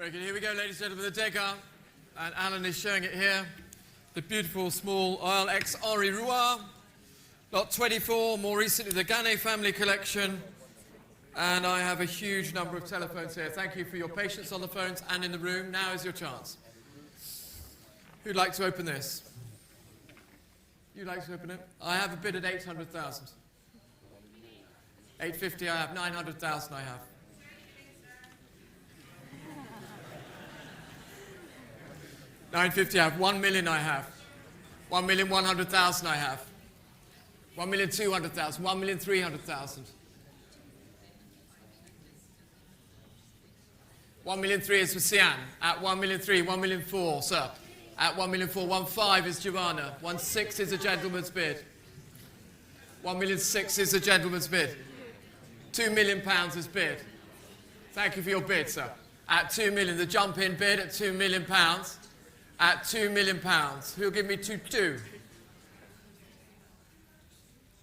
Very good. Here we go, ladies and gentlemen, the Degas. And Alan is showing it here. The beautiful small oil ex Henri Rouen. Lot 24, more recently the Gannet family collection. And I have a huge number of telephones here. Thank you for your patience on the phones and in the room. Now is your chance. Who'd like to open this? You'd like to open it? I have a bid at 800,000. 850 I have. 900,000 I have. $950 I have. 1 million I have. 1,100,000 I have. 1,200,000. 1,300,000. 1,000,003 is for Sian. At 1,003,000. 1,004,000, sir. At 1,004,000. 1,500,000 is Giovanna. 1,600,000 is a gentleman's bid. 1,600,000 is a gentleman's bid. £2 million is bid. Thank you for your bid, sir. At 2 million, the jump-in bid at £2 million. At £2 million. Who'll give me 2-2?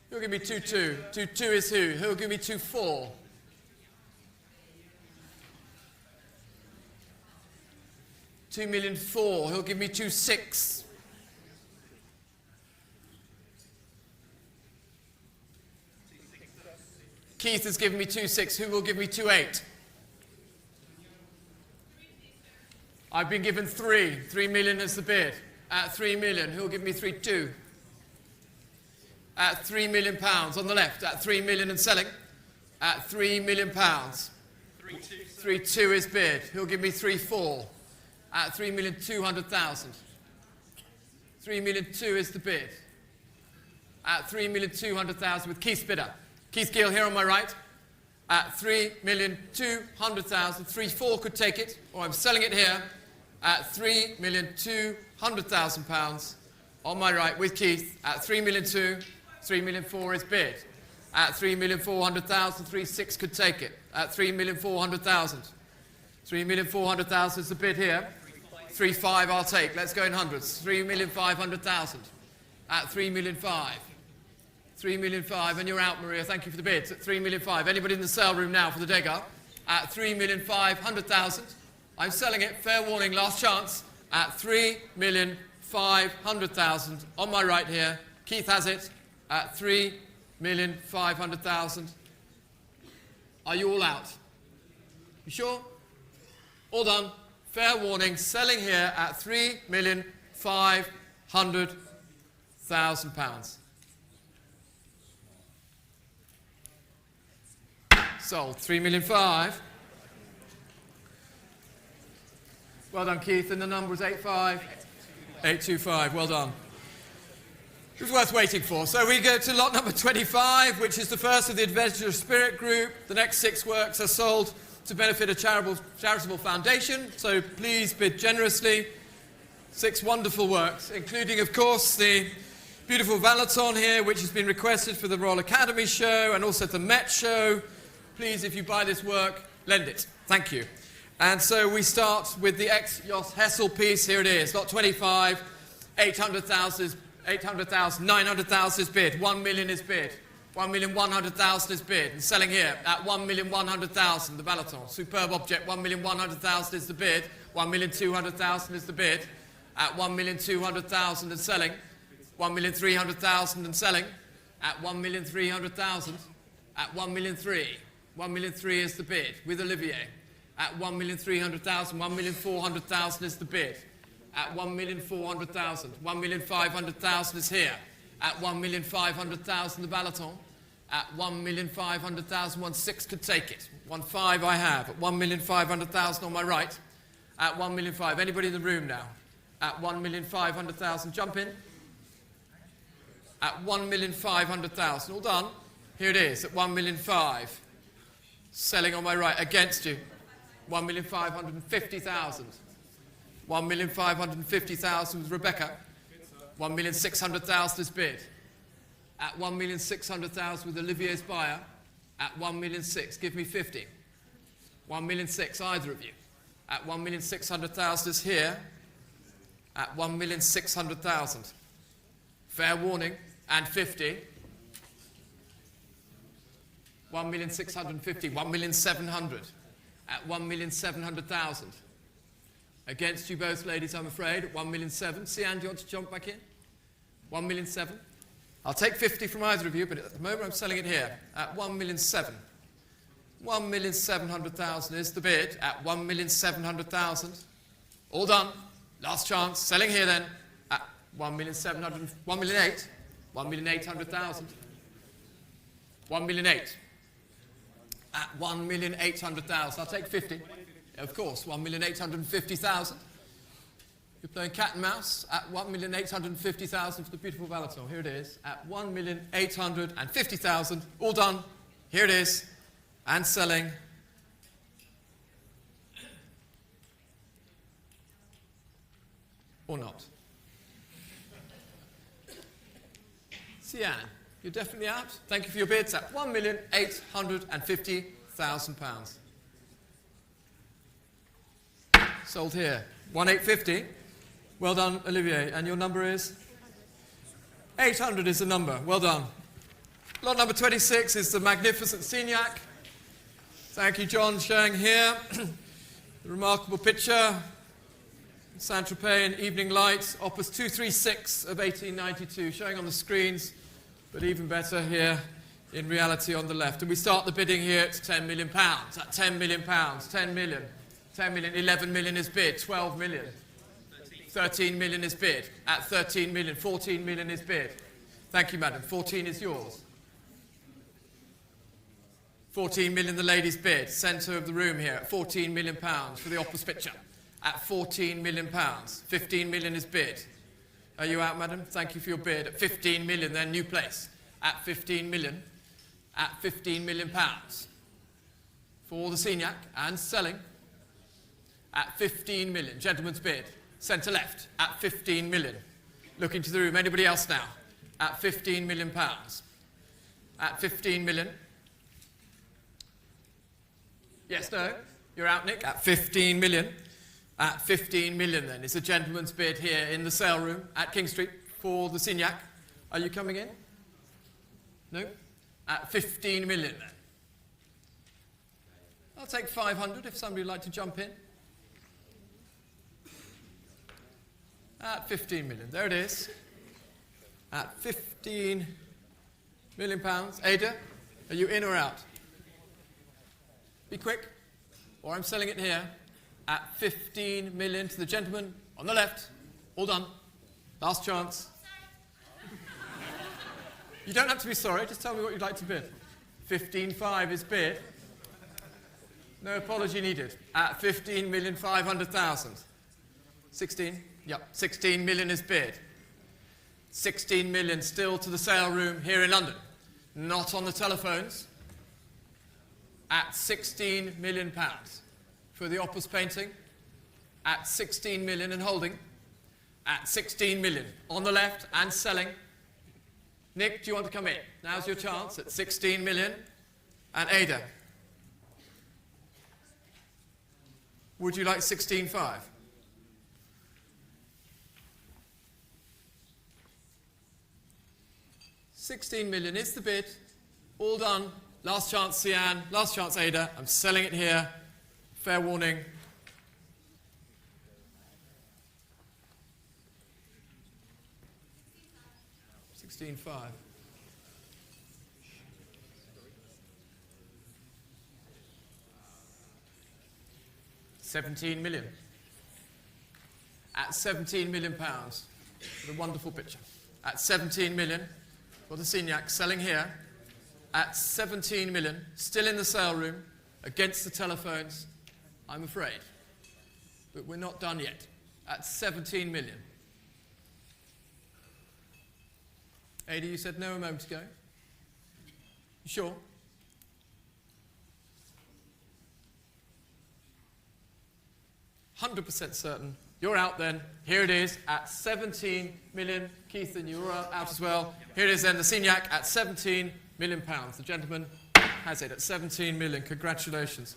Who'll give me 2-2? 2-2 is who? Who'll give me 2-4? £2,000,004. Who'll give me 2-6? Keith has given me 2-6. Who will give me 2-8? I've been given 3. 3 million is the bid. At 3 million, who'll give me 3-2? At £3 million on the left. At 3 million and selling. At £3 million. 3-2 is bid. Who'll give me 3-4? At 3,200,000. 3,200,000 is the bid. At 3,200,000 with Keith's bidder. Keith Gill here on my right. At 3,200,000. 3-4 could take it, or I'm selling it here. At £3,200,000 on my right with Keith. At 3,200,000. 3,400,000 is bid. At 3,400,000. 3-6 could take it. At 3,400,000. 3,400,000 is the bid here. 3-5 I'll take. Let's go in hundreds. 3,500,000. At 3,500,000. 3,500,000 and you're out, Maria. Thank you for the bids. At 3,500,000. Anybody in the sale room now for the Degas? At 3,500,000. I'm selling it. Fair warning. Last chance. At 3,500,000 on my right here. Keith has it. At 3,500,000. Are you all out? You sure? All done. Fair warning. Selling here at £3,500,000. Sold. 3,500,000. Well done, Keith. And the number was 825. Well done. It was worth waiting for. So we go to lot number 25, which is the first of the Adventurous Spirit group. The next 6 works are sold to benefit a charitable foundation, so please bid generously. 6 wonderful works, including, of course, the beautiful Valaton here, which has been requested for the Royal Academy show and also the Met show. Please, if you buy this work, lend it. Thank you. And so we start with the ex-Jos Hessel piece. Here it is, lot 25, 800,000, 900,000 is bid, 1 million is bid. 1,100,000 is bid and selling here at 1,100,000. The Valaton, superb object. 1,100,000 is the bid. 1,200,000 is the bid. At 1,200,000 and selling. 1,300,000 and selling. At 1,300,000. At 1,300,000. 1,300,000 is the bid with Olivier. At 1,300,000. 1,400,000 is the bid. At 1,400,000. 1,500,000 is here. At 1,500,000 the Valaton. At 1,500,000, 1-6 could take it. 1-5 I have. At 1,500,000 on my right. At 1,500,000. Anybody in the room now? At 1,500,000. Jump in. At 1,500,000. All done. Here it is. At 1,500,000. Selling on my right. Against you. 1,550,000. 1,550,000 with Rebecca. 1,600,000 is bid. At 1,600,000 with Olivier's buyer. At 1,600,000, give me 50. 1,600,000, either of you. At 1,600,000 is here. At 1,600,000. Fair warning. And 50. 1,650,000, 1,700,000. At 1,700,000. Against you both, ladies, I'm afraid, at 1,000,007. Sian, do you want to jump back in? 1,000,007. I'll take 50 from either of you, but at the moment I'm selling it here at 1,000,007. 1,700,000 is the bid at 1,700,000. All done. Last chance. Selling here then at 1,700,000. 1,000,008. 1,800,000. 1,008,000. At 1,800,000. I'll take 50. Of course, 1,850,000. You're playing cat and mouse at 1,850,000 for the beautiful Valitor. Here it is at 1,850,000. All done. Here it is. And selling. Or not. Sian, you're definitely out. Thank you for your bids at £1,850,000. Sold here. 1,850. Well done, Olivier. And your number is? 800 is the number. Well done. Lot number 26 is the magnificent Signac. Thank you, John, showing here. The remarkable picture. Saint-Tropez in evening light, Opus 236 of 1892, showing on the screens, but even better here in reality on the left. And we start the bidding here at £10 million. At £10 million, 10 million, 10 million, 11 million is bid, 12 million, 13 million is bid, at 13 million, 14 million is bid. Thank you, madam. 14 is yours. 14 million, the lady's bid, centre of the room here at £14 million for the Opus picture. At £14 million. 15 million is bid. Are you out, madam? Thank you for your bid. At 15 million, then new place. At 15 million. At £15 million for the Signac and selling. At 15 million. Gentleman's bid. Centre left. At 15 million. Looking to the room. Anybody else now? At £15 million. At 15 million. Yes, no? You're out, Nick? At 15 million. At 15 million, then, is a gentleman's bid here in the sale room at King Street for the Signac. Are you coming in? No? At 15 million, then. I'll take 500 if somebody would like to jump in. At 15 million. There it is. At 15 million pounds. Ada, are you in or out? Be quick, or I'm selling it here. At 15 million to the gentleman on the left. All done. Last chance. You don't have to be sorry, just tell me what you'd like to bid. 15.5 is bid. No apology needed. At 15,500,000. 16? Yep. 16 million is bid. 16 million still to the sale room here in London. Not on the telephones. At 16 million pounds. For the Opus painting, at 16 million and holding, at 16 million on the left and selling. Nick, do you want to come in? Now's your chance at 16 million. And Ada, would you like 16.5? £16 million is the bid. All done. Last chance, Sian. Last chance, Ada. I'm selling it here. Fair warning. £16.5. £17 million. At £17 million pounds. What a wonderful picture. At 17 million for the Signac, selling here. At 17 million, still in the sale room, against the telephones. I'm afraid. But we're not done yet. At 17 million. Ada, you said no a moment ago. You sure? £100% certain. You're out then. Here it is at 17 million. Keith, and you're out as well. Here it is then, the Signac at 17 million pounds. The gentleman has it at 17 million. Congratulations.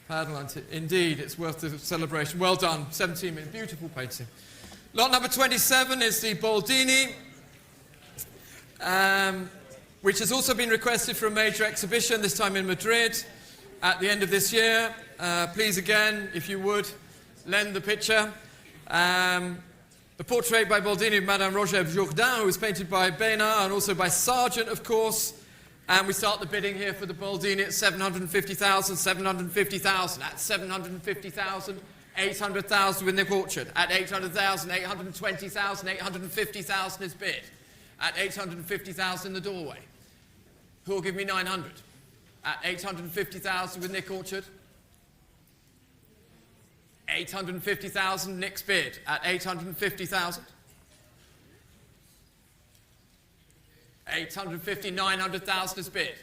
Pardon, indeed, it's worth the celebration. Well done, 17 million, beautiful painting. Lot number 27 is the Baldini, which has also been requested for a major exhibition, this time in Madrid, at the end of this year. Please again, if you would, lend the picture. The portrait by Boldini of Madame Roger of Jourdain, who was painted by Bénard and also by Sargent, of course. And we start the bidding here for the Boldini at 750,000, 750,000, at 750,000, 800,000 with Nick Orchard. At 800,000, 820,000, 850,000 is bid. At 850,000 in the doorway. Who will give me 900? At 850,000 with Nick Orchard. 850,000, Nick's bid. At 850,000. 850, 900,000 is bid.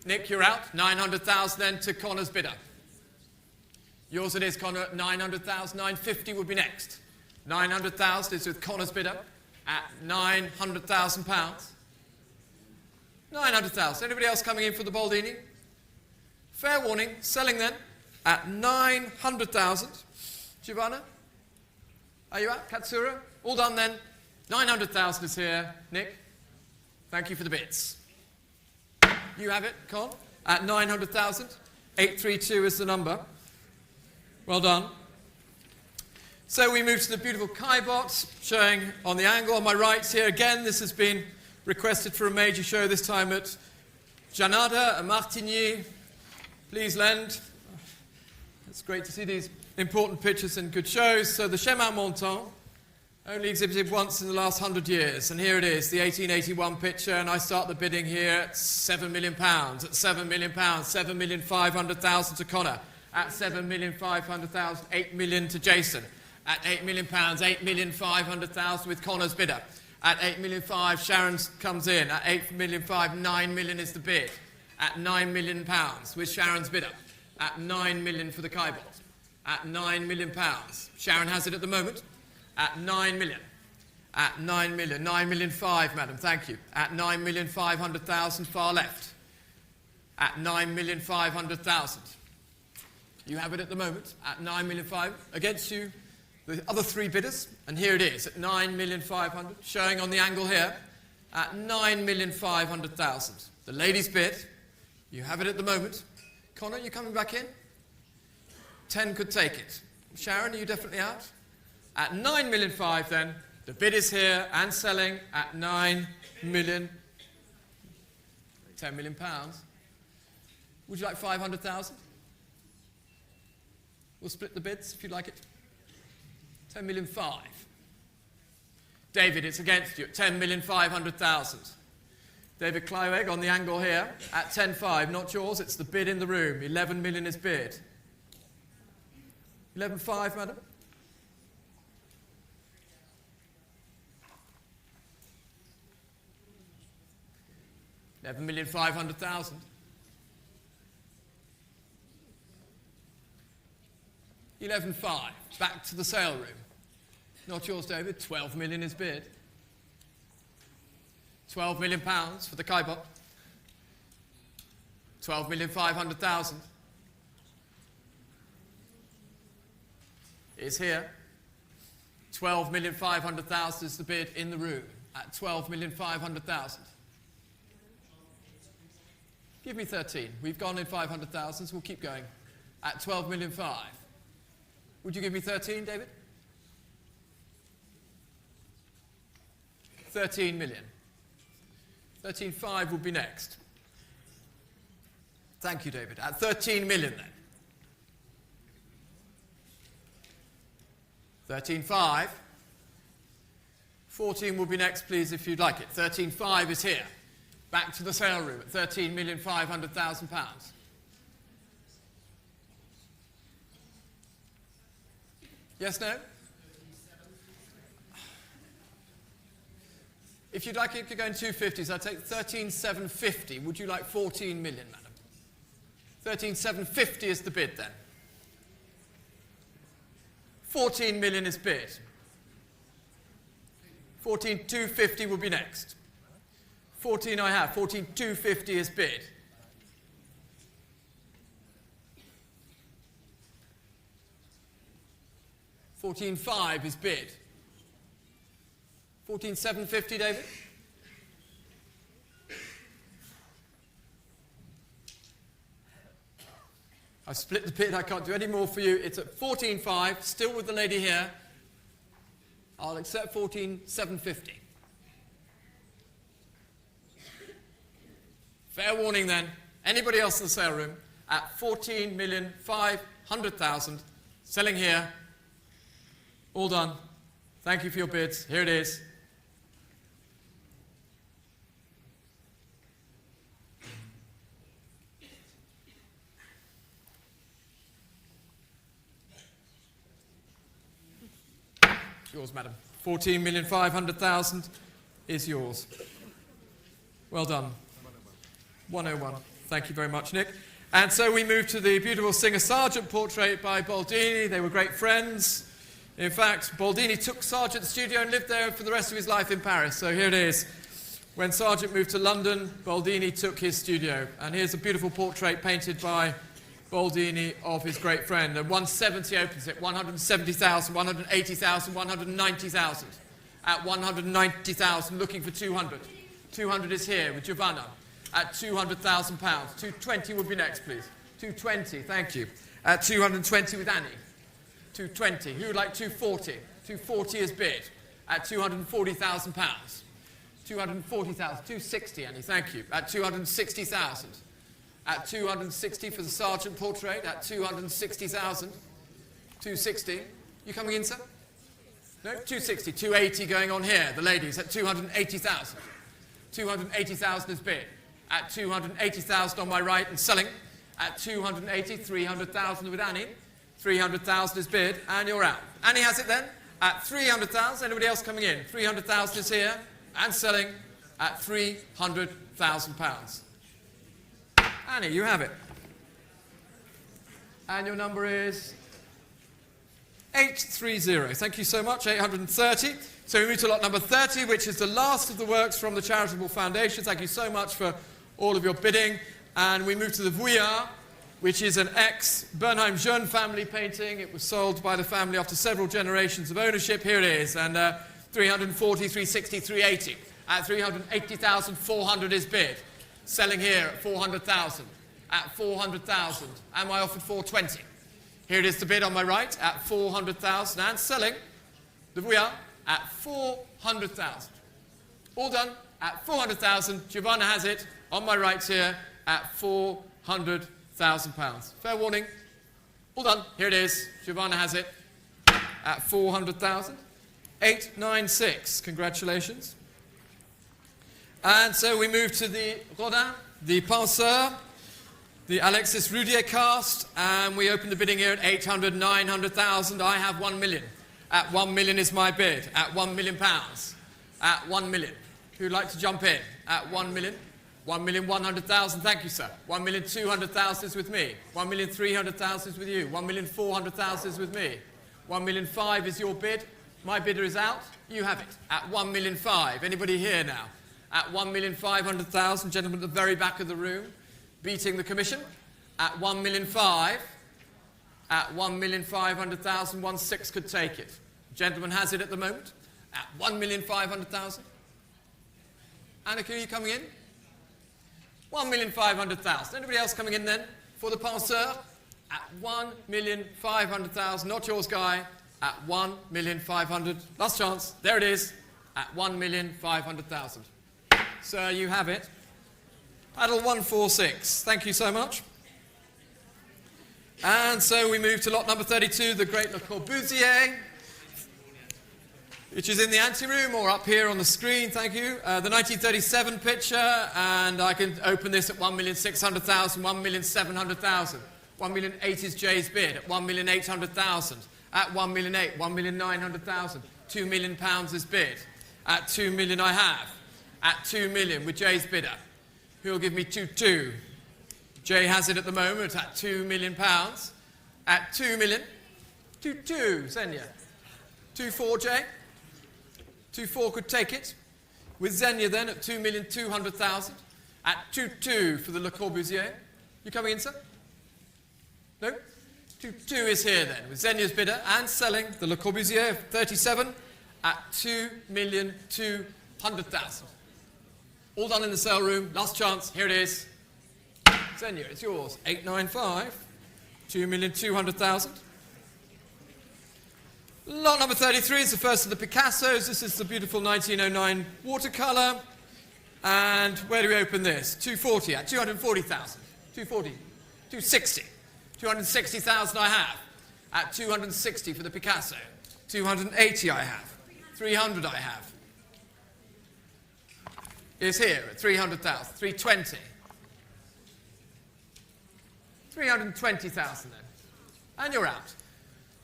Nick, you're out. 900,000 then to Connor's bidder. Yours it is, Connor, at 900,000. 950 would be next. 900,000 is with Connor's bidder at £900,000. 900,000. Anybody else coming in for the Boldini? Fair warning. Selling then at 900,000. Giovanna? Are you out? Katsura? All done then. 900,000 is here. Nick? Thank you for the bids. You have it, Con, at 900,000. 832 is the number. Well done. So we move to the beautiful Caillebotte, showing on the angle on my right here. Again, this has been requested for a major show, this time at Janada, at Martigny. Please lend. It's great to see these important pictures in good shows. So the Chemin Montant, only exhibited once in the last 100 years. And here it is, the 1881 picture, and I start the bidding here at £7 million. At £7 million, 7,500,000 to Connor. At 7,500,000, 8 million to Jason. At £8 million, 8,500,000 with Connor's bidder. At 8 million 5, Sharon comes in. At 8 million 5, 9 million is the bid. At £9 million with Sharon's bidder. At 9 million for the Caillebotte. At £9 million. Sharon has it at the moment. At 9 million. At 9 million. 9 million 5, madam, thank you. At 9,500,000, far left. At 9,500,000. You have it at the moment. At 9 million 5. Against you, the other three bidders. And here it is, at 9,500,000. Showing on the angle here. At 9,500,000. The ladies bid. You have it at the moment. Connor, you coming back in? 10 could take it. Sharon, are you definitely out? At 9 million 5 then, the bid is here and selling at 9 million, 10 million pounds. Would you like 500,000? We'll split the bids if you'd like it. 10 million 5. David, it's against you at 10 million 500,000. David Klyweg on the angle here at 10.5, not yours, it's the bid in the room. 11 million is bid. 11.5, madam? 11,500,000. 11.5. Back to the sale room. Not yours, David. 12 million is bid. 12 million pounds for the Caillebotte. 12,500,000 is here. 12,500,000 is the bid in the room at 12,500,000. Give me 13. We've gone in 500,000, so we'll keep going. At 12 million 5. Would you give me 13, David? 13 million. 13.5 would be next. Thank you, David. At 13 million, then. 13.5. 14 will be next, please, if you'd like it. 13.5 is here. Back to the sale room at £13,500,000. Yes, no? If you'd like it to go in 250s, I'd take 13,750. Would you like 14 million, madam? 13,750 is the bid, then. 14 million is bid. 14,250 will be next. 14 I have. 14,250 is bid. $14,500 is bid. 14,750, David? I've split the bid. I can't do any more for you. It's at 14.5, still with the lady here. I'll accept 14,750. Fair warning then. Anybody else in the sale room at 14,500,000. Selling here. All done. Thank you for your bids. Here it is. Yours, madam. 14,500,000 is yours. Well done. 101. Thank you very much, Nick. And so we move to the beautiful Singer Sargent portrait by Boldini. They were great friends. In fact, Boldini took Sargent's studio and lived there for the rest of his life in Paris. So here it is. When Sargent moved to London, Boldini took his studio. And here's a beautiful portrait painted by Boldini of his great friend. And 170 opens it. 170,000, 180,000, 190,000. At 190,000, looking for 200. 200 is here with Giovanna. At £200,000. 220 would be next, please. 220, thank you. At 220 with Annie. 220. Who would like 240? 240 is bid. At £240,000. 240,000. 260, Annie, thank you. At 260,000. At 260 for the Sargent portrait. At 260,000. 260. You coming in, sir? No? 260. 280 going on here. The ladies at 280,000. 280,000 is bid. At 280,000 on my right and selling. At 280, 300,000 with Annie. 300,000 is bid, and you're out. Annie has it then. At 300,000. Anybody else coming in? 300,000 is here and selling at £300,000. Annie, you have it. And your number is 830. Thank you so much. 830. So we move to lot number 30, which is the last of the works from the Charitable Foundation. Thank you so much for all of your bidding. And we move to the Vuillard, which is an ex-Bernheim-Jeune family painting. It was sold by the family after several generations of ownership. Here it is. And 340, 360, 380. At 380,400 is bid. Selling here at 400,000. At 400,000. Am I offered 420? Here it is the bid on my right at 400,000 and selling the Vuillard at 400,000. All done at 400,000. Giovanna has it on my right here at £400,000. Fair warning. All done. Here it is. Giovanna has it at 400,000. 896. Congratulations. And so we move to the Rodin, the Penseur, the Alexis Roudier cast, and we open the bidding here at 800, 900,000. I have 1 million. At 1 million is my bid. At £1 million. At 1 million. Who'd like to jump in? At 1 million. 1,100,000. Thank you, sir. 1,200,000 is with me. 1,300,000 is with you. 1,400,000 is with me. 1,500,000 is your bid. My bidder is out. You have it. At 1,500,000. Anybody here now? At 1,500,000. Gentleman at the very back of the room, beating the commission. At 1,500,000. At 1,500,000, 1.6 could take it. Gentleman has it at the moment. At 1,500,000. Annika, are you coming in? 1,500,000. Anybody else coming in then for the Penseur? At 1,500,000. Not yours, Guy. At 1,500,000. Last chance. There it is. At 1,500,000. Sir, you have it. Paddle 146. Thank you so much. And so we move to lot number 32, the Great Le Corbusier, which is in the anteroom or up here on the screen, thank you. The 1937 picture, and I can open this at 1,600,000, 1,700,000. 1,800,000 is Jay's bid at 1,800,000. At 1,800,000, 1,900,000. £2 million is bid. At 2 million I have. At 2 million with Jay's bidder, who will give me 2.2. Jay has it at the moment at £2 million. At 2 million. 2.2, Xenia. 2.4, Jay. 2.4 could take it. With Xenia then at 2,200,000. At 2.2 for the Le Corbusier. You coming in, sir? No? 2.2 is here then, with Xenia's bidder and selling the Le Corbusier of 37 at 2,200,000. All done in the sale room. Last chance. Here it is. Xenia, it's yours. 895. 2,200,000. Lot number 33 is the first of the Picassos. This is the beautiful 1909 watercolour. And where do we open this? 240 at 240,000. 240. 260. 260,000 I have. At 260 for the Picasso. 280 I have. 300 I have. Is here at 300,000. 320. 320,000 then. And you're out.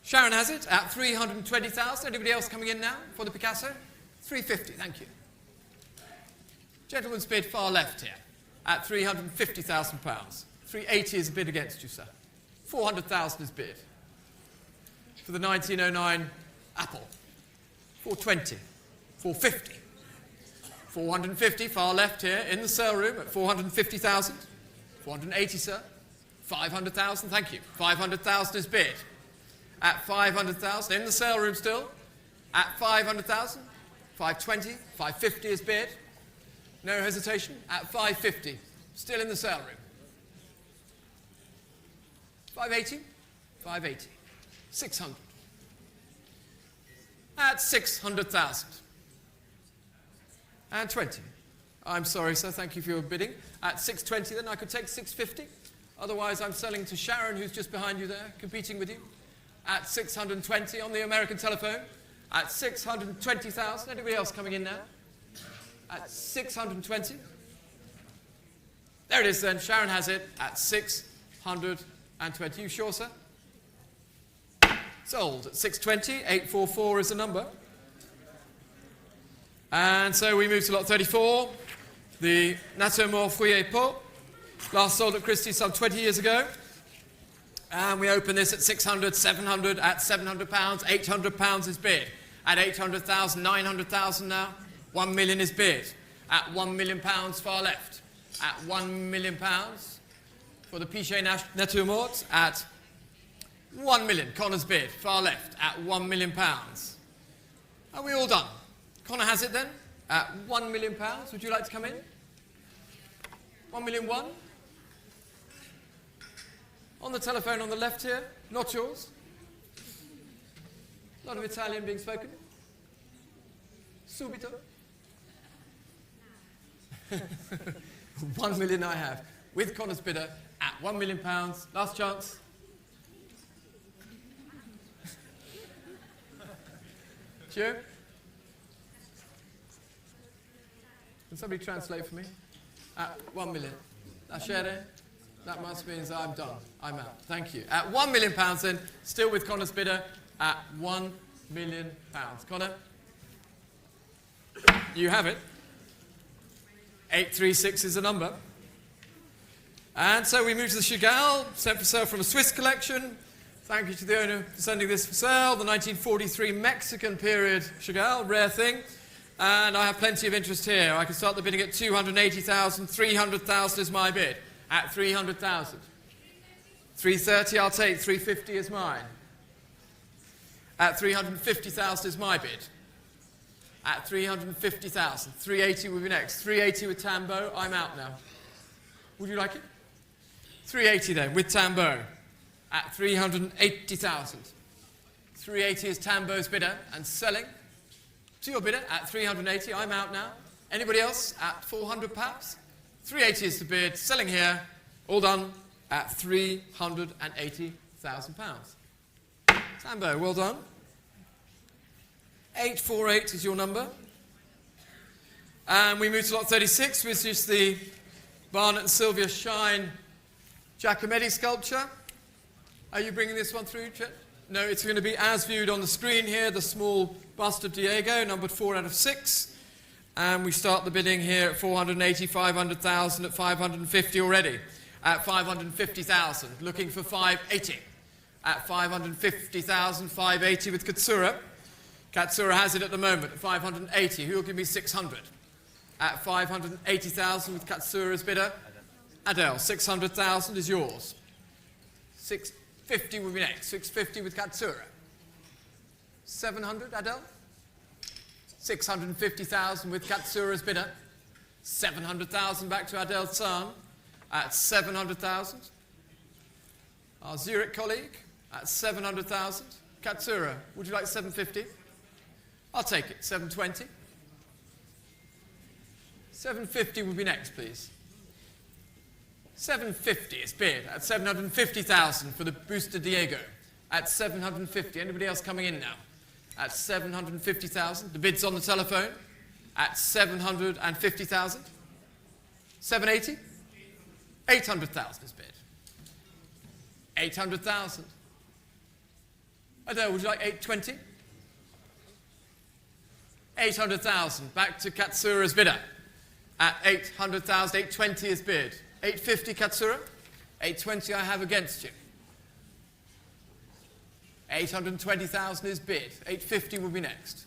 Sharon has it at 320,000. Anybody else coming in now for the Picasso? 350, thank you. Gentleman's bid far left here at £350,000. 380 is a bid against you, sir. 400,000 is bid. For the 1909 Apple. 420. 450. 450, far left here in the sale room at 450,000. 480, sir. 500,000, thank you. 500,000 is bid. At 500,000, in the sale room still. At 500,000. 520, 550 is bid. No hesitation. At 550, still in the sale room. 580, 580. 600. At 600,000. And 20. I'm sorry, sir, thank you for your bidding. At 620, then I could take 650. Otherwise, I'm selling to Sharon, who's just behind you there, competing with you. At 620 on the American telephone. At 620,000. Anybody else coming in now? At 620. There it is then. Sharon has it at 620. You sure, sir? Sold at 620. 844 is the number. And so we move to lot 34. The Nature Fruit Pot. Last sold at Christie some 20 years ago. And we open this at 600, 700, at £700, £800 is bid. At 800,000, 900,000 now. 1 million is bid. At £1 million far left. At £1 million for the Pichet Nature Mort. At 1 million, Connor's bid, far left. At £1 million. Are we all done? Connor has it then. At £1 million. Would you like to come in? 1 million one. On the telephone on the left here, not yours. A lot of Italian being spoken. Subito. 1 million I have. With Connor's bidder at £1 million. Last chance. Joe? Can somebody translate for me? At 1 million. Lasciare? That must mean I'm done. I'm out. Thank you. At £1 million then, still with Connor's bidder, at £1 million. Connor? You have it. 836 is the number. And so we move to the Chagall, sent for sale from a Swiss collection. Thank you to the owner for sending this for sale. The 1943 Mexican period Chagall, rare thing. And I have plenty of interest here. I can start the bidding at 280,000. 300,000 is my bid. At 300,000. 330 I'll take. 350 is mine. At 350,000 is my bid. At 350,000. 380 will be next. 380 with Tambo. I'm out now. Would you like it? 380 then, with Tambo. At 380,000. 380 is Tambo's bidder and selling to your bidder at 380. I'm out now. Anybody else at 400 perhaps? 380 is the bid. Selling here. All done at £380,000. Tambo, well done. 848 is your number. And we move to lot 36, which is the Barnett and Sylvia Shine Giacometti sculpture. Are you bringing this one through, Chet? No, it's going to be as viewed on the screen here, the small bust of Diego, numbered 4 out of 6. And we start the bidding here at 480, 500,000, at 550 already. At 550,000, looking for 580. At 550,000, 580 with Katsura. Katsura has it at the moment at 580. Who will give me 600? At 580,000 with Katsura's bidder. Adele, 600,000 is yours. 650 will be next. 650 with Katsura. 700, Adele? 650,000 with Katsura's bidder. 700,000 back to Adele's son. At 700,000. Our Zurich colleague at 700,000. Katsura, would you like 750? I'll take it. 720. 750 would be next, please. 750 is bid at 750,000 for the Booster Diego. At 750. Anybody else coming in now? At 750,000. The bid's on the telephone. At 750,000. 780? 800,000 is bid. 800,000. Adele, would you like 820? 800,000. Back to Katsura's bidder. At 800,000, 820 is bid. 850, Katsura. 820 I have against you. 820,000 is bid. 850 will be next.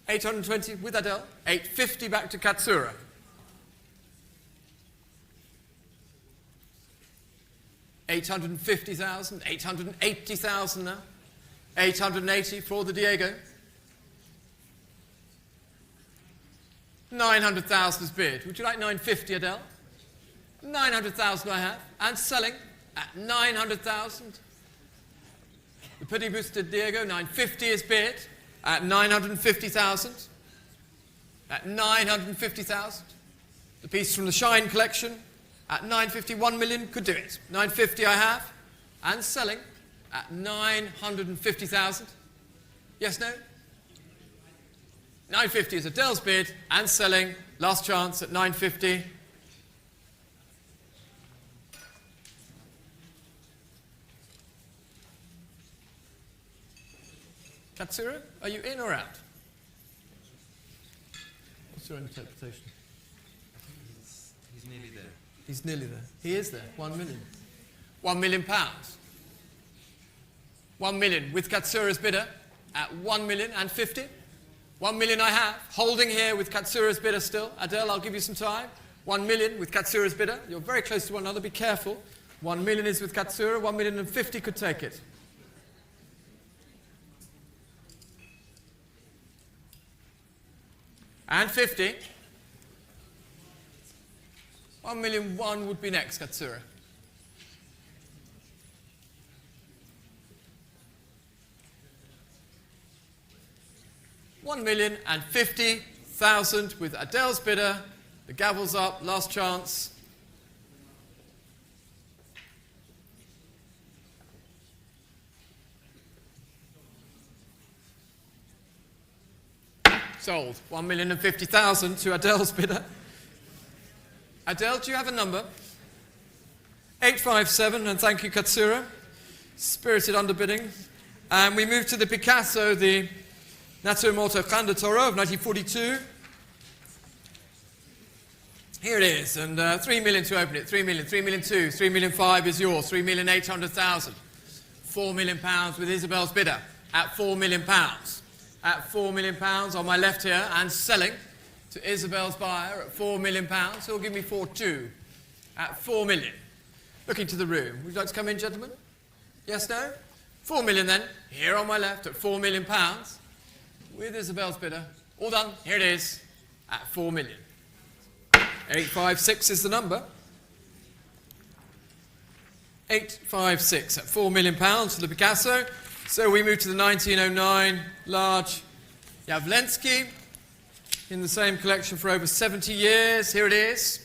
820 with Adele. 850 back to Katsura. 850,000. 880,000 now. 880 for the Diego. 900,000 is bid. Would you like 950, Adele? 900,000 I have. And selling at 900,000. The Petit Booster Diego, 950 is bid. At 950,000. At 950,000. The piece from the Shine collection. At 950, 1 million could do it. 950 I have. And selling at 950,000. Yes, no? 950 is Adele's bid, and selling, last chance at 950. Katsura, are you in or out? What's your interpretation? He's nearly there. He's nearly there. He is there. 1 million. 1 million pounds. 1 million with Katsura's bidder at 1 million and 50. 1 million I have, holding here with Katsura's bidder still. Adele, I'll give you some time. 1 million with Katsura's bidder. You're very close to one another, be careful. 1 million is with Katsura, 1 million and 50 could take it. And 50. 1 million 1 would be next, Katsura. $1,050,000 with Adele's bidder. The gavel's up, last chance. Sold. 1,050,000 to Adele's bidder. Adele, do you have a number? 857, and thank you, Katsura. Spirited underbidding. And we move to the Picasso, the Naturmorto Can de Toro of 1942. Here it is, and 3 million to open it. 3 million, 3 million 2, 3 million 5 is yours. 3,800,000. 4 million pounds with Isabel's bidder at 4 million pounds. At 4 million pounds on my left here, and selling to Isabel's buyer at 4 million pounds. He'll give me 4.2 at 4 million. Looking to the room. Would you like to come in, gentlemen? Yes, no? 4 million then, here on my left at 4 million pounds. With Isabel's bidder. All done. Here it is at 4 million. 856 is the number. 856 at 4 million pounds for the Picasso. So we move to the 1909 large Jawlensky in the same collection for over 70 years. Here it is.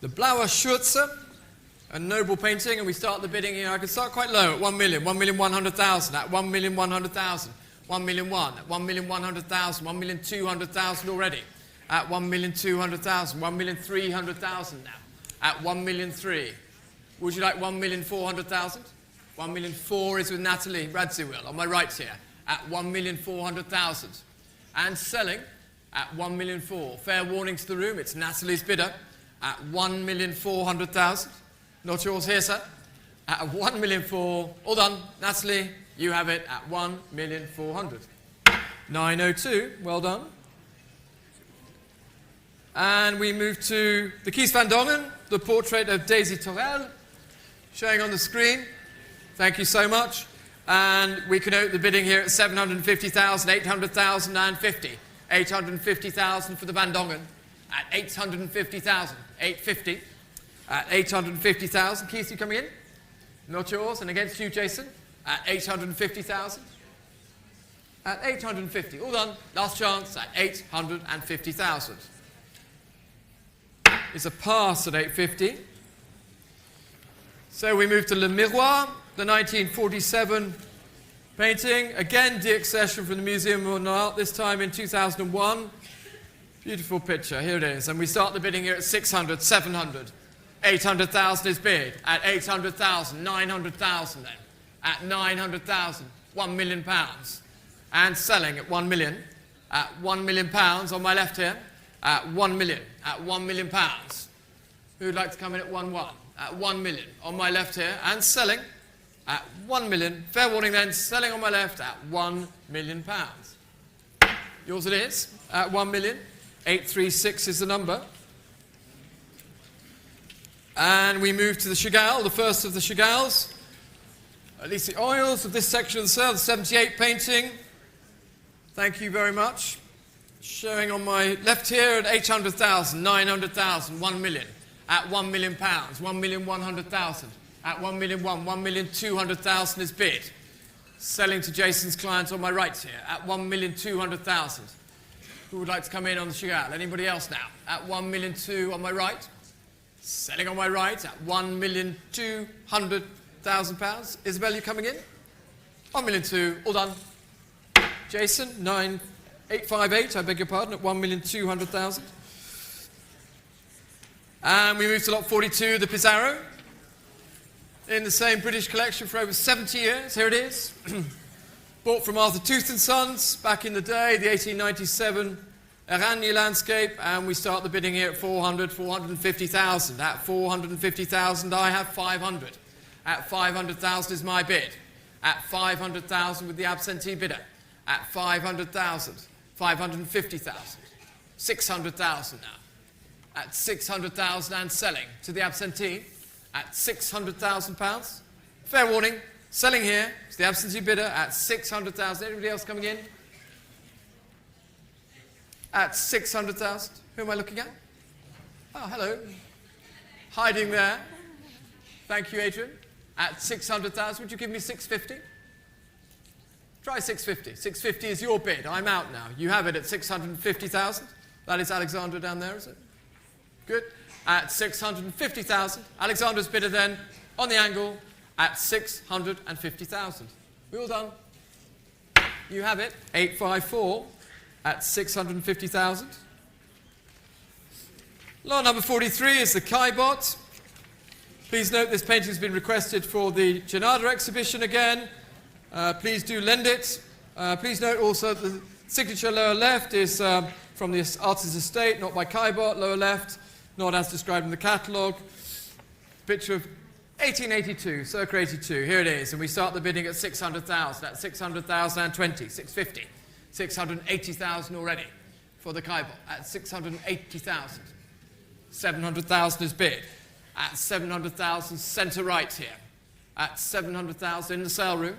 The Blauer Schürze, a noble painting, and we start the bidding here. I can start quite low at 1 million, 1,100,000, at 1,100,000. 1 million 1, at 1,100,000, 1,200,000 already, at 1,200,000, 1,300,000 now, at 1,003,000. Would you like 1,400,000? 1,004,000 is with Natalie Radziwill on my right here, at 1,400,000. And selling at 1,004,000. Fair warning to the room, it's Natalie's bidder at 1,400,000. Not yours here, sir. At 1,004,000. All done, Natalie. You have it at 1,400,000. 902, well done. And we move to the Kies van Dongen, the portrait of Daisy Torel, showing on the screen. Thank you so much. And we can note the bidding here at 750,000, 800,000 and 50. 850,000 for the Van Dongen at 850,000, 850. at 850,000. Keith, you coming in? Not yours. And against you, Jason, at 850,000. At 850. All done. Last chance at 850,000. It's a pass at 850. So we move to Le Miroir, the 1947 painting. Again, deaccession from the Museum of Modern Art, this time in 2001. Beautiful picture. Here it is. And we start the bidding here at 600, 700. 800,000 is bid. At 800,000, 900,000 then. At 900,000, £1 million. And selling at 1 million. At £1 million on my left here. At 1 million. At £1 million. Who'd like to come in at 1-1? At 1 million on my left here. And selling at 1 million. Fair warning then, selling on my left at £1 million. Yours it is. At 1 million. 836 is the number. And we move to the Chagall, the first of the Chagalls. At least the oils of this section of the sale, the 78 painting. Thank you very much. Showing on my left here at 800,000, 900,000, 1 million. At £1 million, 1,100,000. At 1 million, 1,200,000 is bid. Selling to Jason's client on my right here at 1,200,000. Who would like to come in on the Chagall? Anybody else now? At 1,200,000 on my right. Selling on my right at £1,200,000. Isabel, you coming in? 1,200,000. All done. Jason, 858, I beg your pardon, at 1,200,000. And we move to lot 42, the Pizarro. In the same British collection for over 70 years. Here it is. Bought from Arthur Tooth and Sons back in the day, the 1897 Aragny landscape. And we start the bidding here at 450,000. At 450,000, I have 500. At 500,000 is my bid. At 500,000 with the absentee bidder. At 500,000, 550,000, 600,000 now. At 600,000 and selling to the absentee at £600,000. Fair warning, selling here to the absentee bidder at 600,000. Anybody else coming in? At 600,000. Who am I looking at? Oh, hello. Hiding there. Thank you, Adrian. At 600,000, would you give me 650? Try 650. 650 is your bid. I'm out now. You have it at 650,000. That is Alexandra down there, is it? Good. At 650,000. Alexandra's bidder then on the angle at 650,000. We all done? You have it. 854 at 650,000. Lot number 43 is the Caillebotte. Please note this painting has been requested for the Janada exhibition again. Please do lend it. Please note also that the signature lower left is from the artist's estate, not by Caillebotte. Lower left, not as described in the catalogue. Picture of 1882, circa 82. Here it is. And we start the bidding at 600,000. At 600,020, 650. 680,000 already for the Caillebotte. At 680,000. 700,000 is bid. At 700,000, centre right here. At 700,000 in the sale room.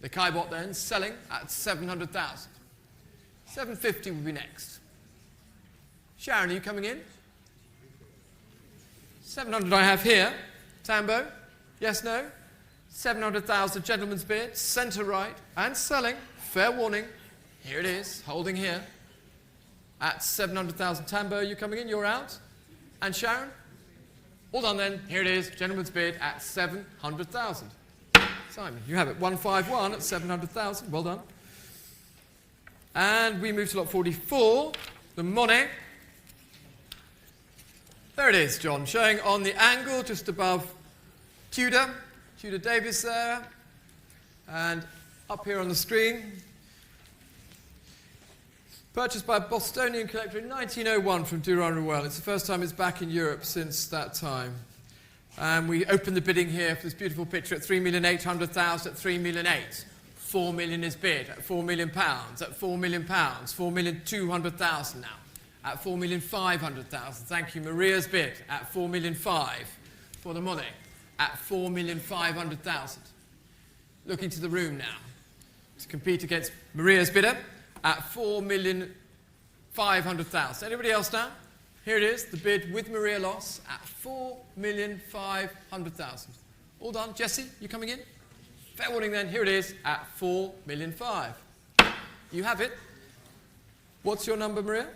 The Caillebotte then selling at 700,000. 750 will be next. Sharon, are you coming in? 700 I have here. Tambo? Yes, no? 700,000 gentleman's bid, centre right, and selling. Fair warning. Here it is, holding here. At 700,000. Tambo, are you coming in? You're out. And Sharon? All done then. Here it is, gentleman's bid at 700,000. Simon, you have it. 151 at 700,000. Well done. And we move to lot 44, the Monet. There it is, John, showing on the angle just above Tudor Davis there. And up here on the screen. Purchased by a Bostonian collector in 1901 from Durand-Ruel. It's the first time it's back in Europe since that time. And we open the bidding here for this beautiful picture at 3,800,000 at 3,000,008. 4 million is bid at £4 million, at £4 million, 4,200,000 now, at 4,500,000. Thank you. Maria's bid at 4,500,000 for the Monet, at 4,500,000. Looking to the room now to compete against Maria's bidder at 4,500,000. Anybody else now? Here it is, the bid with Maria loss at 4,500,000. All done. Jesse, you coming in? Fair warning then, here it is at 4,500,000. You have it. What's your number, Maria?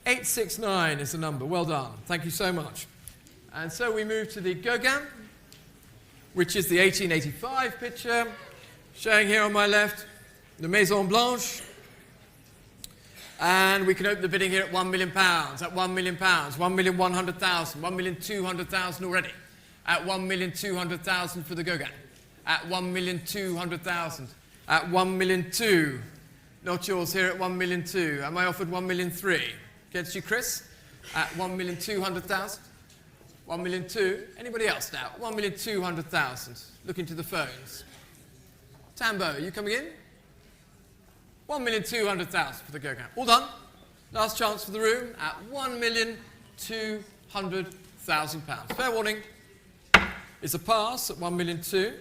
869 is the number. Well done. Thank you so much. And so we move to the Gauguin, which is the 1885 picture, showing here on my left the Maison Blanche. And we can open the bidding here at £1 million, at £1 million, 1,100,000, 1,200,000 already, at 1,200,000 for the Gauguin, at 1,200,000, at 1,200,000. Not yours here at 1,200,000. Am I offered 1,300,000? Against you, Chris? At 1,200,000. 1,200,000. Anybody else now? 1,200,000. Looking to the phones. Tambo, are you coming in? 1,200,000 for the Gauguin. All done. Last chance for the room at £1,200,000. Fair warning. It's a pass at 1,200,000.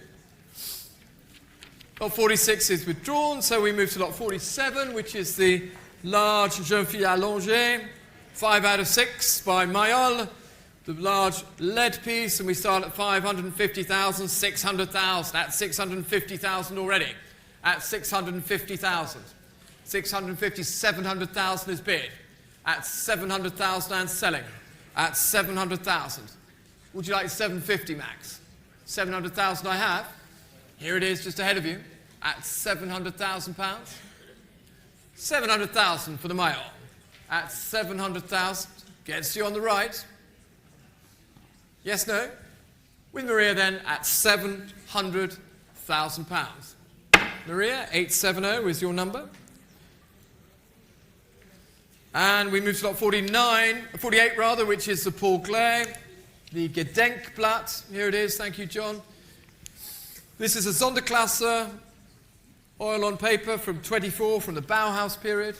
Lot 46 is withdrawn, so we move to lot 47, which is the large Jeune Fille Allongée, 5 out of 6 by Mayol, the large lead piece, and we start at 550,000, 600,000, at 650,000 already, at 650,000, 650, 700,000 is bid, at 700,000 and selling, at 700,000. Would you like 750, Max? 700,000 I have. Here it is, just ahead of you, at £700,000. 700,000 for the Mayol. At 700,000, gets you on the right. Yes, no? With Maria then at £700,000. Maria, 870 is your number. And we move to lot 48 rather, which is the Paul Klee, the Gedenkblatt. Here it is, thank you, John. This is a Sonderklasse, oil on paper from 24, from the Bauhaus period.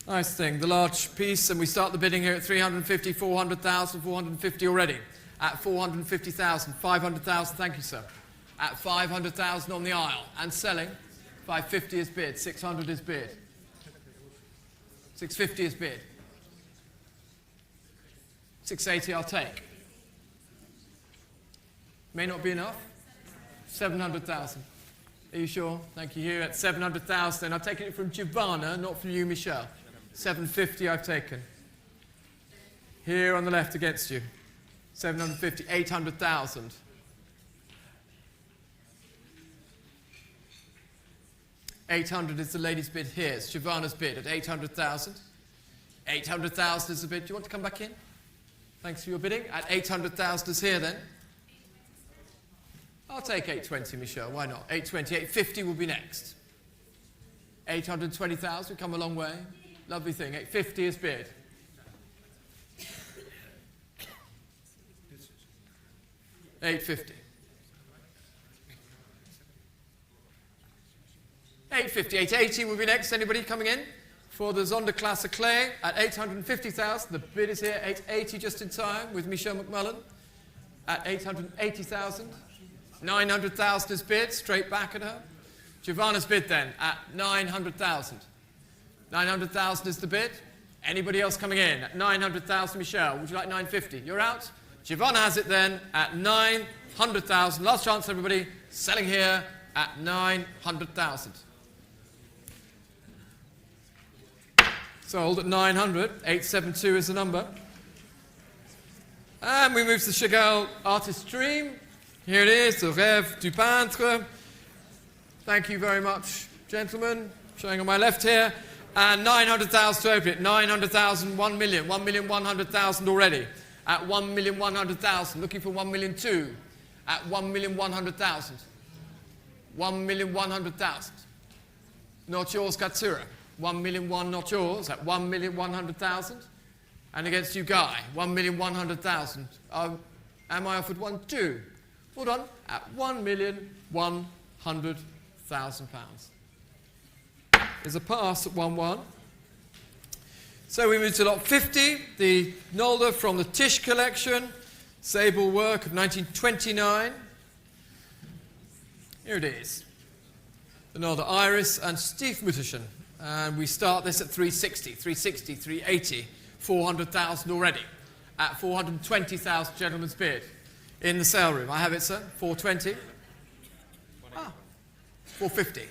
Nice thing, the large piece, and we start the bidding here at 350, 400,000, 450 already. At 450,000, 500,000, thank you, sir. At 500,000 on the aisle, and selling, 550 is bid, 600 is bid. 650 is bid. 680 I'll take. May not be enough. 700,000. Are you sure? Thank you. Here at 700,000. And I've taken it from Giovanna, not from you, Michelle. 750 I've taken. Here on the left against you. 750, 800,000. $800 is the lady's bid here. It's Giovanna's bid at 800,000. 800,000 is the bid. Do you want to come back in? Thanks for your bidding. At 800,000 is here then. I'll take 820, Michelle. Why not? 820, 850 will be next. 820,000, we've come a long way. Lovely thing. 850 is bid. $850. 850, 880 will be next. Anybody coming in? For the Sonderklasse Klee at 850,000. The bid is here, 880 just in time with Michelle McMullen at 880,000. 900,000 is bid, straight back at her. Giovanna's bid then at 900,000. 900,000 is the bid. Anybody else coming in at 900,000? Michelle, would you like 950? You're out. Giovanna has it then at 900,000. Last chance, everybody. Selling here at 900,000. Sold at 900. 872 is the number. And we move to Chagall Artist's Dream. Here it is, the Rêve du Peintre. Thank you very much, gentlemen. Showing on my left here. And 900,000 to open it. 900,000, 1 million. 1,100,000 already. At 1,100,000. Looking for 1,200,000. At 1,100,000. 1,100,000. Not yours, Katsura. 1,100,000, not yours. At 1,100,000. And against you, Guy. 1,100,000. Am I offered 1,200,000? Hold on. At £1,100,000. There's a pass at 1-1. So we move to lot 50, the Nolde from the Tisch collection, sable work of 1929. Here it is. The Nolde Iris and Stiefmütterchen. And we start this at 360, 360, 380. 400,000 already. At 420,000, gentleman's bid. In the sale room. I have it, sir. 420. 450.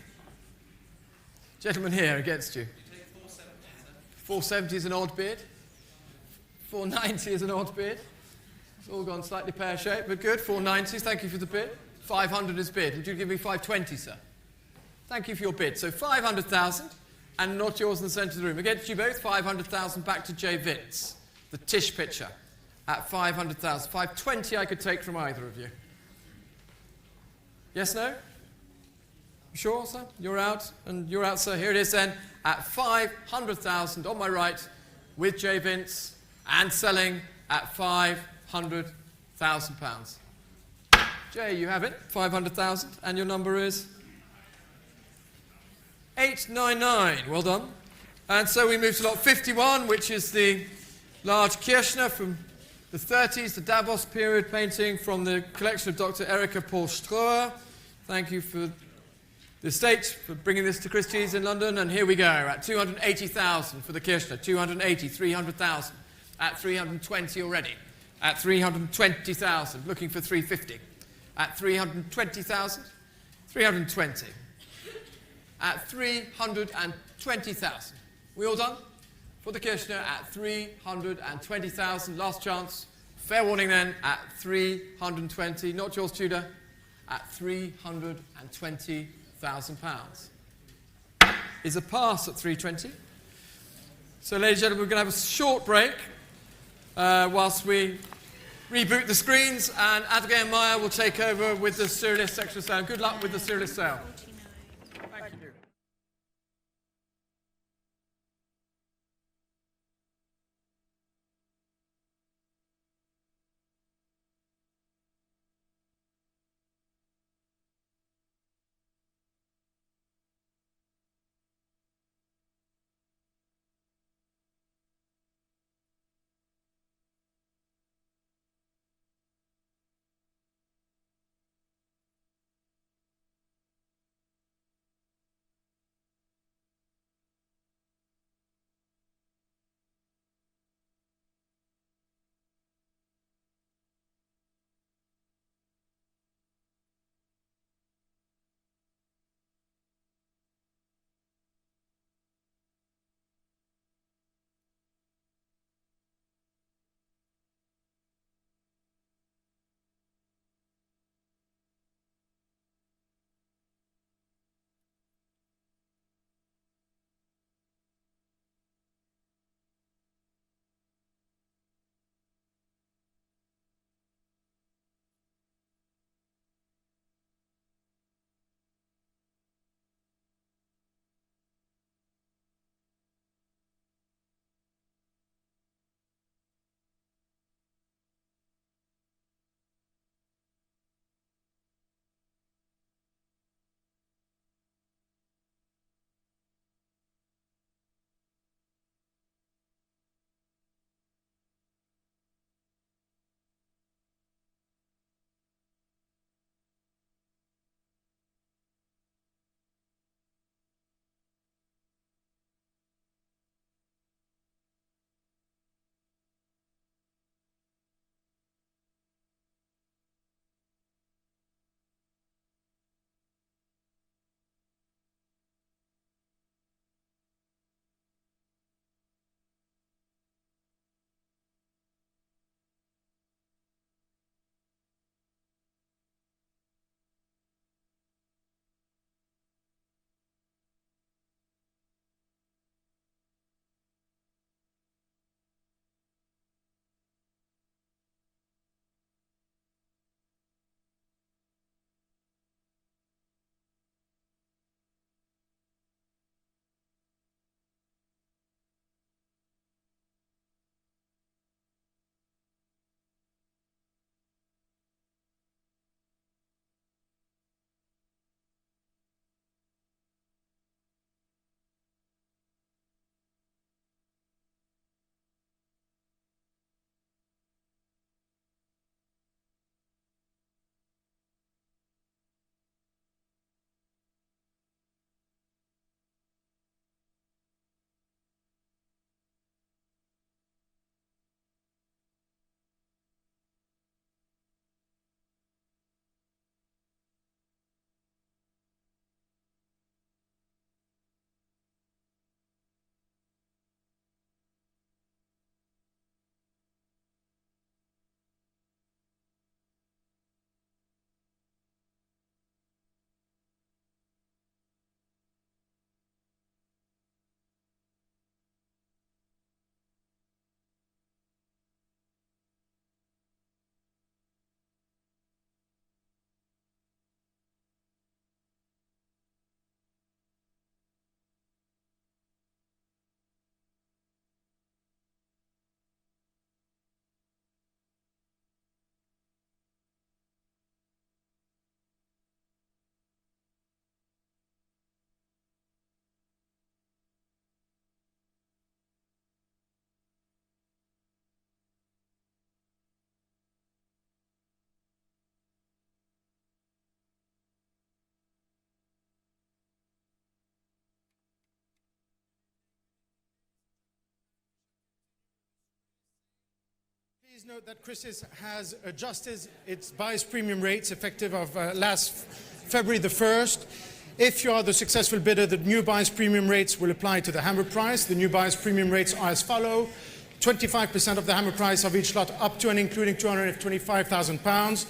Gentleman here against you. 470 is an odd bid. 490 is an odd bid. It's all gone slightly pear-shaped, but good. 490s, thank you for the bid. 500 is bid. Would you give me 520, sir? Thank you for your bid. So 500,000, and not yours in the centre of the room. Against you both, 500,000 back to J. Vince. The Tish picture at 500,000. 520 I could take from either of you. Yes, no? You sure, sir? You're out, and you're out, sir. Here it is then, at 500,000 on my right, with J. Vince, and selling at £500,000. Jay, you have it, 500,000, and your number is 899. Well done. And so we move to lot 51, which is the large Kirchner from the 30s, the Davos period painting from the collection of Dr. Erika Paul Stroer. Thank you for the estate for bringing this to Christie's in London. And here we go, at 280,000 for the Kirchner, 280, 300,000, at 320 already, at 320,000, looking for 350, at 320,000, 320, at 320,000. We all done? For the Kirchner at 320,000. Last chance. Fair warning then at 320. Not yours, Tudor. At £320,000. Is a pass at 320. So, ladies and gentlemen, we're going to have a short break whilst we reboot the screens, and Adrian Meyer will take over with the Surrealist section sale. Good luck with the Surrealist sale. Thank you. Please note that Christie has adjusted its buyer's premium rates effective of last February the 1st. If you are the successful bidder, the new buyer's premium rates will apply to the hammer price. The new buyer's premium rates are as follow: 25% of the hammer price of each lot up to and including £225,000,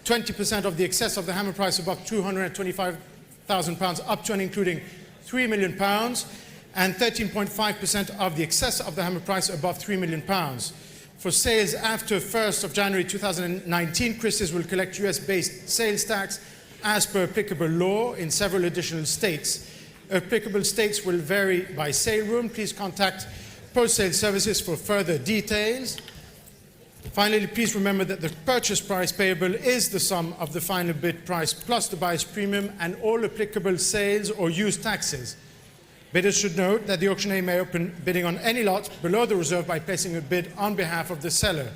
20% of the excess of the hammer price above £225,000 up to and including £3 million, and 13.5% of the excess of the hammer price above £3 million. For sales after 1st of January 2019, Christie's will collect US-based sales tax as per applicable law in several additional states. Applicable states will vary by sale room. Please contact post-sale services for further details. Finally, please remember that the purchase price payable is the sum of the final bid price plus the buyer's premium and all applicable sales or use taxes. Bidders should note that the auctioneer may open bidding on any lot below the reserve by placing a bid on behalf of the seller.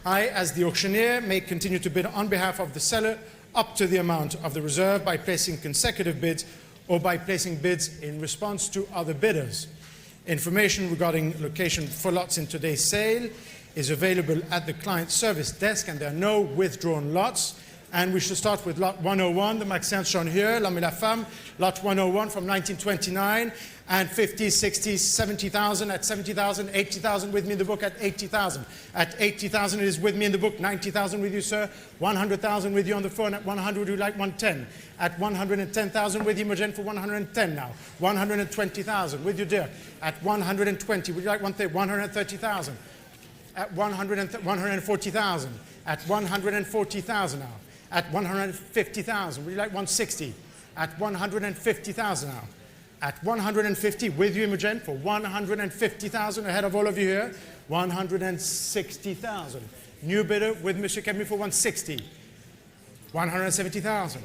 I, as the auctioneer, may continue to bid on behalf of the seller up to the amount of the reserve by placing consecutive bids or by placing bids in response to other bidders. Information regarding location for lots in today's sale is available at the client service desk, and there are no withdrawn lots. And we should start with lot 101, the Maxence shown here, L'Homme et la Femme, lot 101 from 1929, and 50, 60, 70,000, at 70,000, 80,000 with me in the book at 80,000. At 80,000 it is with me in the book, 90,000 with you, sir, 100,000 with you on the phone, at 100 would you like 110? At 110,000 with Imogen for 110 now, 120,000 with you, dear, at 120, would you like 130,000? At 140,000, at 140,000 now. At 150,000, would you like 160? At 150,000 now. At 150, with you, Imogen, for 150,000, ahead of all of you here, 160,000. New bidder with Monsieur Camus for 160, 170,000.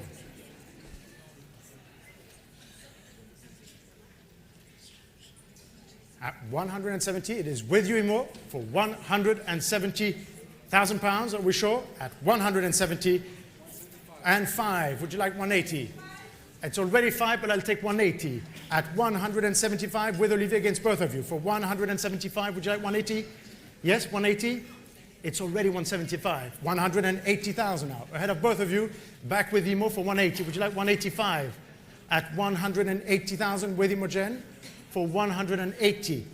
At 170, it is with you, Imo, for £170,000. Are we sure? At 170 and 5. Would you like 180? It's already 5, but I'll take 180. At 175 with Olivier against both of you. For 175, would you like 180? Yes, 180? It's already 175. 180,000 now. Ahead of both of you. Back with Imo for 180. Would you like 185? At 180,000 with Imogen for 180.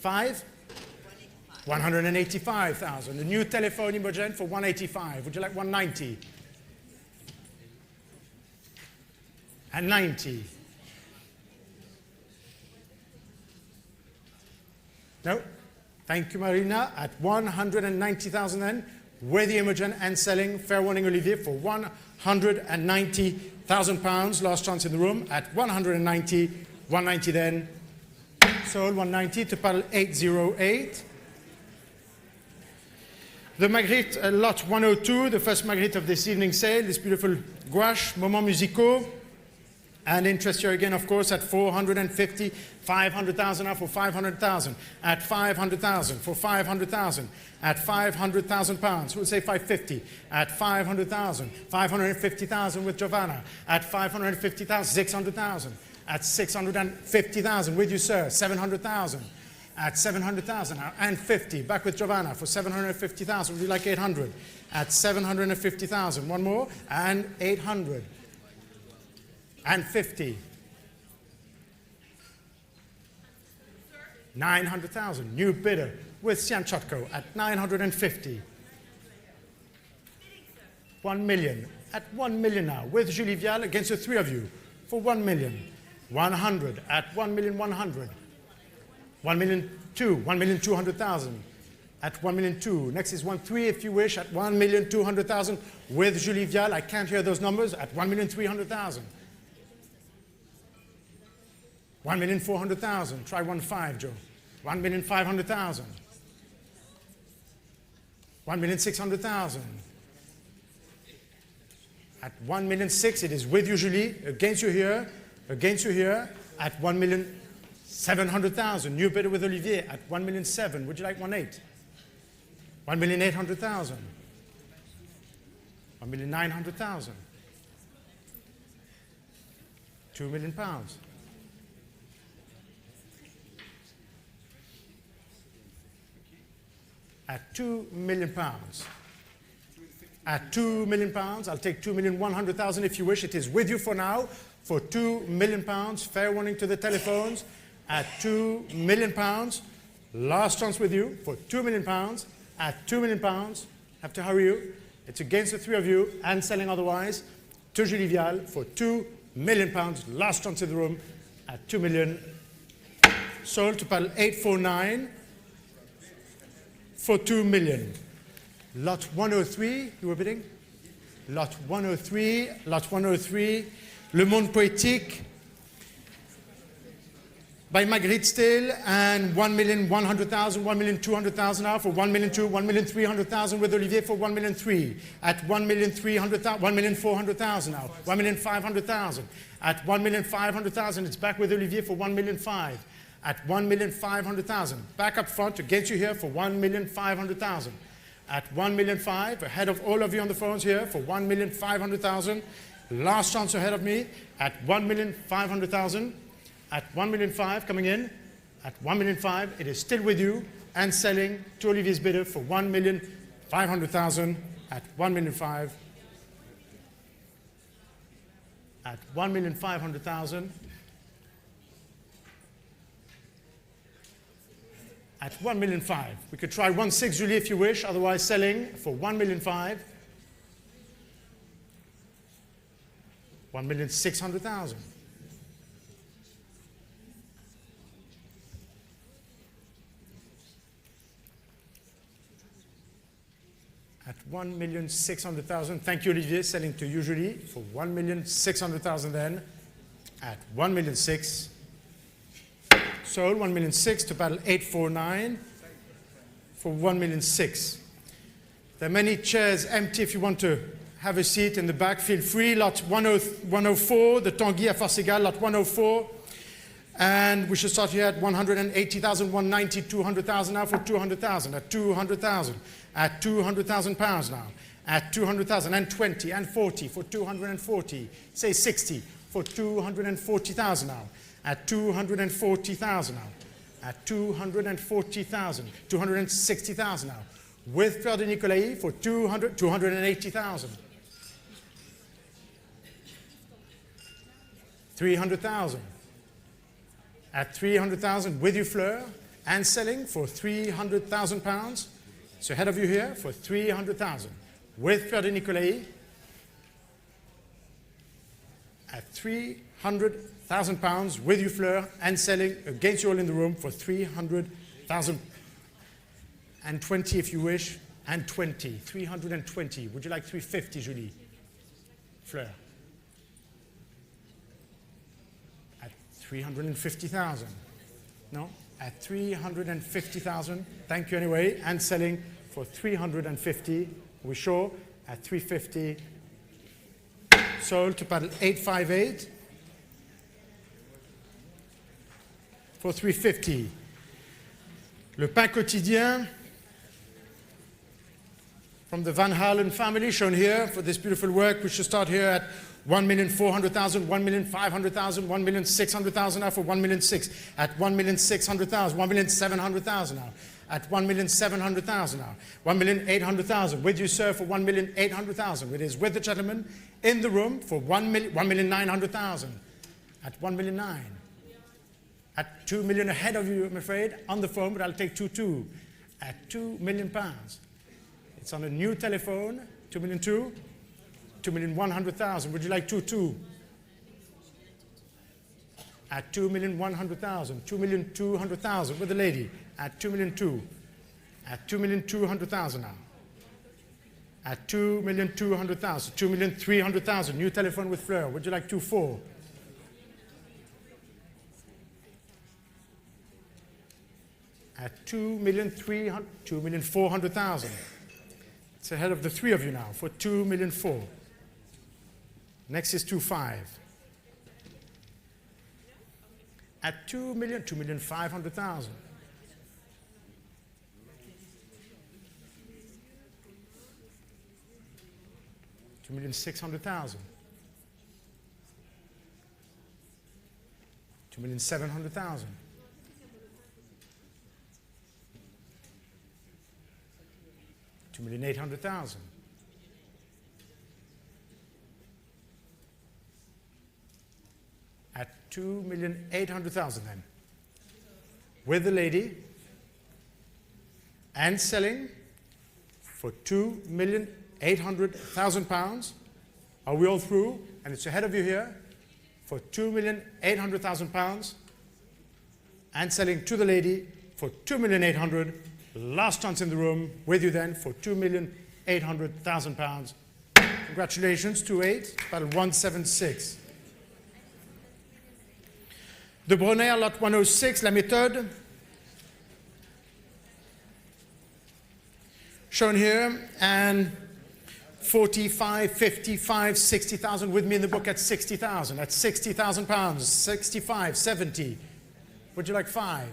5? 185,000. A new telephone, Imogen, for 185. Would you like 190? And 90. No? Thank you, Marina. At 190,000 then, with the Imogen and selling, fair warning, Olivier, for £190,000. Last chance in the room. At 190, 190 then. Sold 190 to paddle 808. The Magritte, lot 102, the first Magritte of this evening's sale, this beautiful gouache, Moments Musicaux. And interest here again, of course, at 450, 500,000 now for 500,000, at 500,000 for 500,000, at 500,000 pounds. Who would say 550? At 500,000, 550,000 with Giovanna, at 550,000, 600,000, at 650,000 with you, sir, 700,000, at 700,000 now, and 50, back with Giovanna for 750,000. Would you like 800? At 750,000, one more, and 800. And 50. 900,000. New bidder with Sian Chotko at 950. 1 million. At 1 million now with Julie Vial against the three of you for 1 million. 100 at 1,100,000. 1,200,000. 1,200,000. At 1,200,000. Next is 1,300,000 if you wish at 1,200,000 with Julie Vial. I can't hear those numbers at 1,300,000. 1,400,000. Try 1,500,000, Joe. 1,500,000. 1,600,000. At 1,600,000, it is with you, Julie. Against you here. Against you here. At 1,700,000. New bidder with Olivier. At 1,700,000. Would you like 1,800,000? 1,800,000. 1,900,000. £2 million. 1 at £2 million. At £2 million, I'll take 2,100,000 if you wish. It is with you for now for £2 million. Fair warning to the telephones. At £2 million. Last chance with you for £2 million. At £2 million. Have to hurry you. It's against the three of you and selling otherwise. To Julie Vial for £2 million. Last chance in the room at 2 million. Sold to paddle 849 for 2 million. Lot 103, you were bidding? Lot 103, lot 103. Le Monde Poétique by Marguerite Still and 1,100,000, 1,200,000 now for 1,200,000, 1,300,000 with Olivier for 1,300,000 at 1,300,000, 1,400,000 now, 1,500,000 at 1,500,000. It's back with Olivier for 1,500,000 at 1,500,000. Back up front against you here for 1,500,000 at 1,500,000. Ahead of all of you on the phones here for 1,500,000. Last chance ahead of me at 1,500,000. At 1,500,000 coming in, at 1,500,000, it is still with you and selling to Olivier's bidder for 1,500,000 at 1,500,000. At 1,500,000. At 1,500,000. We could try 1,600,000, Julie, if you wish, otherwise selling for 1,500,000. 1,600,000. At 1,600,000. Thank you, Olivier, selling to you, Julie, for 1,600,000 then. At 1,600,000. Sold 1,600,000 to battle 849 for 1,600,000. There are many chairs empty. If you want to have a seat in the back, feel free. Lot 104, the Tanguy à Farcigal, lot 104. And we should start here at 180,000, 190, 200,000 now for 200,000. At 200,000. At 200,000 pounds now. At 200,000 and 20 and 40 for 240. Say 60 for 240,000 now. At 240,000 now. At 240,000. 260,000 now. With Fleur de Nicolai for 280,000. 300,000. At 300,000 with you, Fleur, and selling for 300,000 pounds. So ahead of you here for 300,000 with Fleur de Nicolai at 300,000 pounds with you, Fleur, and selling against you all in the room for 300,000 and 20 if you wish, and 20, 320. Would you like 350, Julie? Fleur. At 350,000. No? At 350,000. Thank you anyway. And selling for 350. We sure at 350. Sold to paddle 858 for 350. Le Pain Quotidien from the Van Halen family, shown here for this beautiful work. We should start here at 1,400,000, 1,500,000, 1,600,000 now for 1,600,000. At 1,600,000, 1,700,000 now. At 1,700,000 now. 1,800,000. With you, sir, for 1,800,000. It is with the gentleman in the room for 1,900,000. At 1,900,000. At 2 million ahead of you, I'm afraid, on the phone, but I'll take 2,200,000. At 2 million pounds. It's on a new telephone, 2,200,000. 2,100,000. Would you like 2,200,000? At 2,100,000. 2,200,000 with the lady. At 2,200,000. At 2,200,000 now. At 2,200,000. 2,300,000. New telephone with Fleur. Would you like 2,400,000? At 2,300,000. 2,400,000. It's ahead of the three of you now for 2,400,000. Next is 2,500,000. At 2,000,000, 2,500,000. 2,600,000. 2,700,000. 2,800,000. At 2,800,000 then. With the lady and selling for £2,800,000. Are we all through? And it's ahead of you here for £2,800,000 and selling to the lady for £2,800,000. Last chance in the room with you then for £2,800,000. Congratulations, 2-8, battle 176. De Bronner, lot 106, la méthode. Shown here, and 45, 55, 60,000 with me in the book at 60,000. At 60,000 pounds, 65, 70. Would you like 5?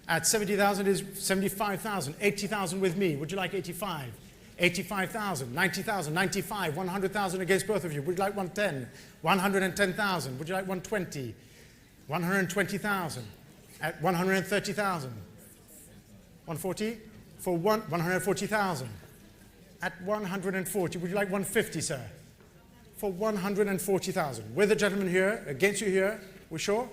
At 70,000 is 75,000. 80,000 with me. Would you like 85? 85,000, 90,000, 95, 100,000 against both of you. Would you like 110? 110,000. Would you like 120? 120,000. At 130,000. 140? For 140,000. At 140. Would you like 150, sir? For 140,000. With the gentleman here, against you here, we're sure?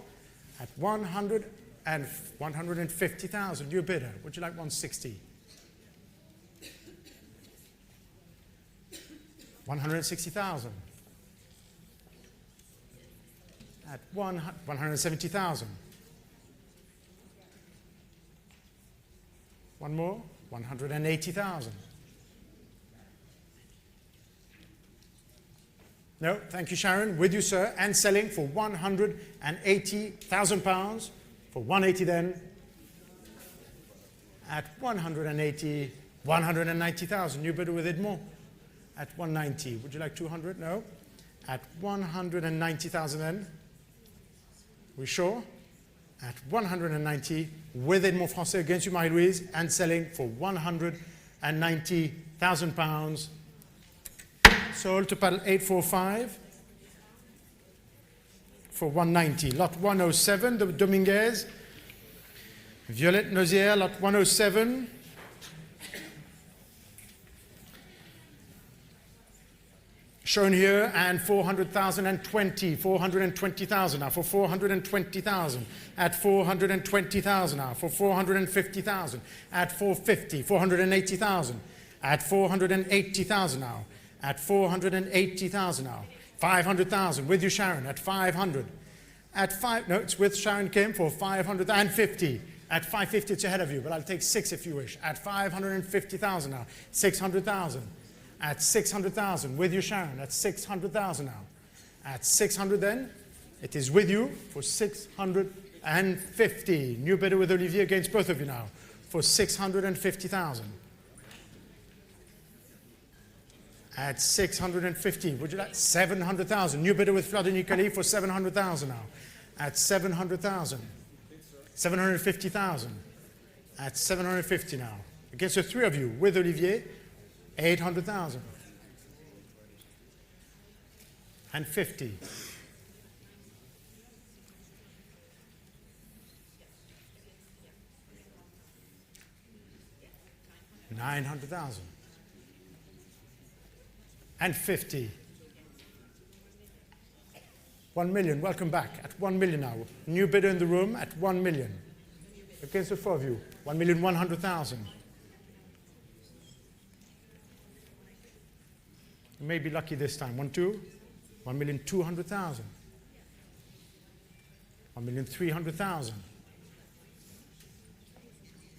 At 150,000. New bidder. Would you like 160? 160,000. At 170,000. One more, 180,000. No, thank you, Sharon. With you, sir, and selling for 180,000 pounds. For 180 then. At 180, 190,000. New bidder with it more. At 190. Would you like 200? No. At 190,000 then. We sure? At 190, with Edmond Français against you, Marie-Louise, and selling for 190,000 pounds. Sold to paddle 845 for 190. Lot 107, the Dominguez. Violette Nozière, lot 107. Shown here, and 400,020, 420,000 now for 420,000, at 420,000 now for 450,000, at 450, 480,000, at 480,000 now, at 480,000 now, 500,000 with you, Sharon, at 500, at 5, no, it's with Sharon Kim for 550, at 550 it's ahead of you, but I'll take 6 if you wish, at 550,000 now, 600,000. At 600,000, with you, Sharon, at 600,000 now. At 600 then, it is with you for 650. New bidder with Olivier against both of you now for 650,000. At 650, would you like 700,000? New bidder with Fleur de Nicolie for 700,000 now. At 700,000. 750,000. At 750 now. Against the three of you with Olivier, 800,000 and 50. $900,000 and 50. 1 million. Welcome back at 1 million now. New bidder in the room at 1 million. Against the four of you, 1,100,000. You may be lucky this time. 1,200,000. 1,300,000.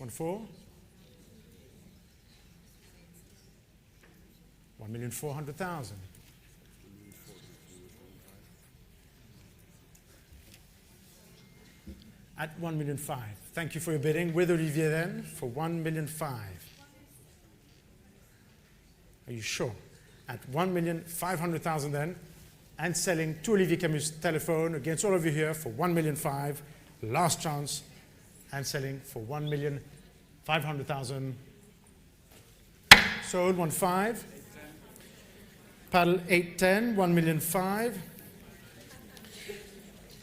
1,400,000. At 1,500,000. Thank you for your bidding. With Olivier then for 1,500,000. Are you sure? At 1,500,000 then, and selling to Olivier Camus' telephone against all of you here for 1,500,000. Last chance, and selling for 1,500,000. Sold 1,500,000. Paddle 810, 1,500,000.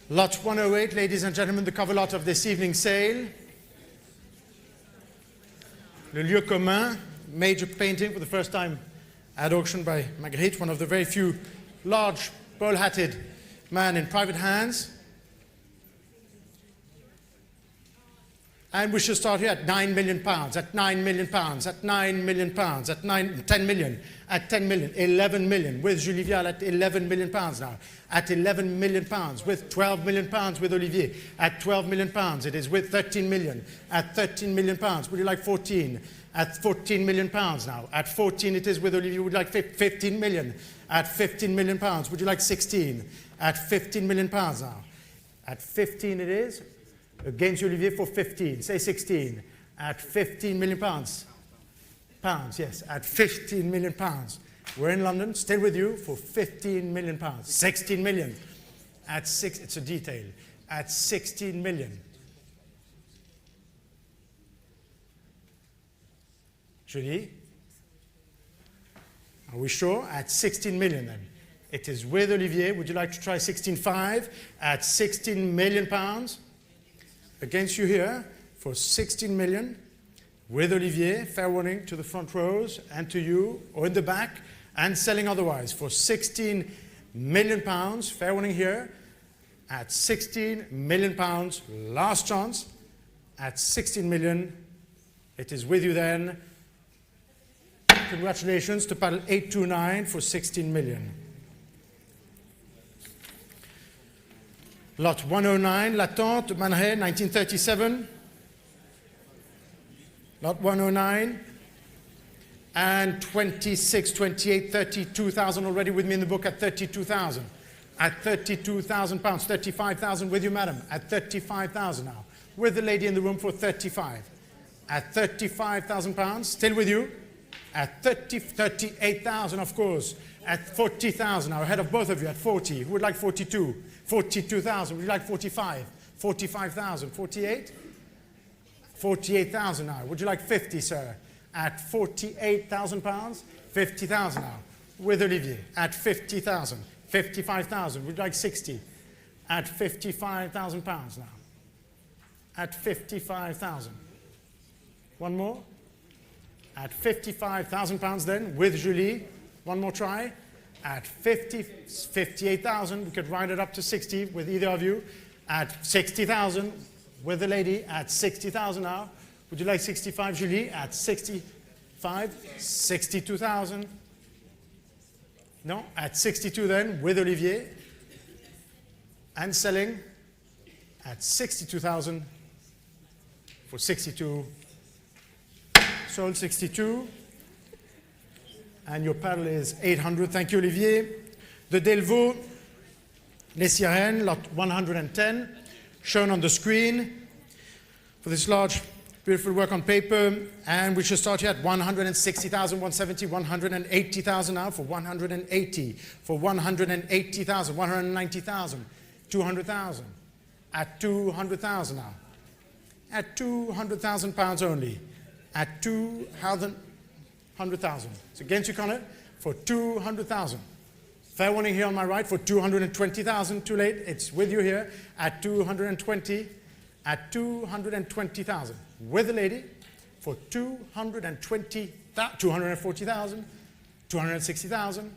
Lot 108, ladies and gentlemen, the cover lot of this evening's sale. Le lieu commun, major painting for the first time at auction by Magritte, one of the very few large, bowler-hatted man in private hands. And we should start here at 9 million pounds, at 9 million pounds, at 9 million pounds, at 10 million, at 10 million, 11 million, with Julie Vial at 11 million pounds now, at 11 million pounds, with 12 million pounds with Olivier, at 12 million pounds, it is with 13 million, at 13 million pounds, would you like 14? At 14 million pounds now, at 14 it is with Olivier, would you like 15 million? At 15 million pounds, would you like 16? At 15 million pounds now, at 15 it is, against Olivier for 15, say 16, at 15 million pounds. Pounds, yes, at 15 million pounds. We're in London, still with you, for 15 million pounds. 16 million, at it's a detail, at 16 million. Julie? Are we sure? At 16 million then. It is with Olivier. Would you like to try 16.5 at 16 million pounds? Against you here for 16 million with Olivier, fair warning to the front rows and to you or in the back, and selling otherwise for 16 million pounds, fair warning here, at 16 million pounds, last chance, at 16 million, it is with you then. Congratulations to paddle 829 for 16 million. Lot 109, Latente, Man Ray, 1937. Lot 109. And 26, 28, 32,000 already with me in the book at 32,000. At 32,000 pounds, 35,000 with you, madam. At 35,000 now. With the lady in the room for 35. At 35,000 pounds, still with you. At 38,000, of course. At 40,000 now, ahead of both of you at 40. Who would like 42? 42,000. Would you like 45? 45,000. 48? 48,000 now. Would you like 50, sir? At 48,000 pounds? 50,000 now. With Olivier. At 50,000. 55,000. Would you like 60? At 55,000 pounds now. At 55,000. One more? At 55,000 pounds then, with Julie. One more try. At 58,000, we could round it up to 60 with either of you. At 60,000 with the lady. At 60,000 now. Would you like 65, Julie? At 65, 62,000. No, at 62 then with Olivier. And selling at 62,000 for 62. Sold 62. And your paddle is 800. Thank you, Olivier. The Delvaux, Les Sirènes, lot 110, shown on the screen for this large, beautiful work on paper. And we should start here at 160,000, 170, 180,000 now for 180, for 180,000, 190,000, 200,000, at 200,000 now. At 200,000 pounds only. At 200,000. So against you, Connor, for 200,000. Fair warning here on my right for 220,000. Too late. It's with you here at 220. At 220,000. With the lady for 240,000. 260,000.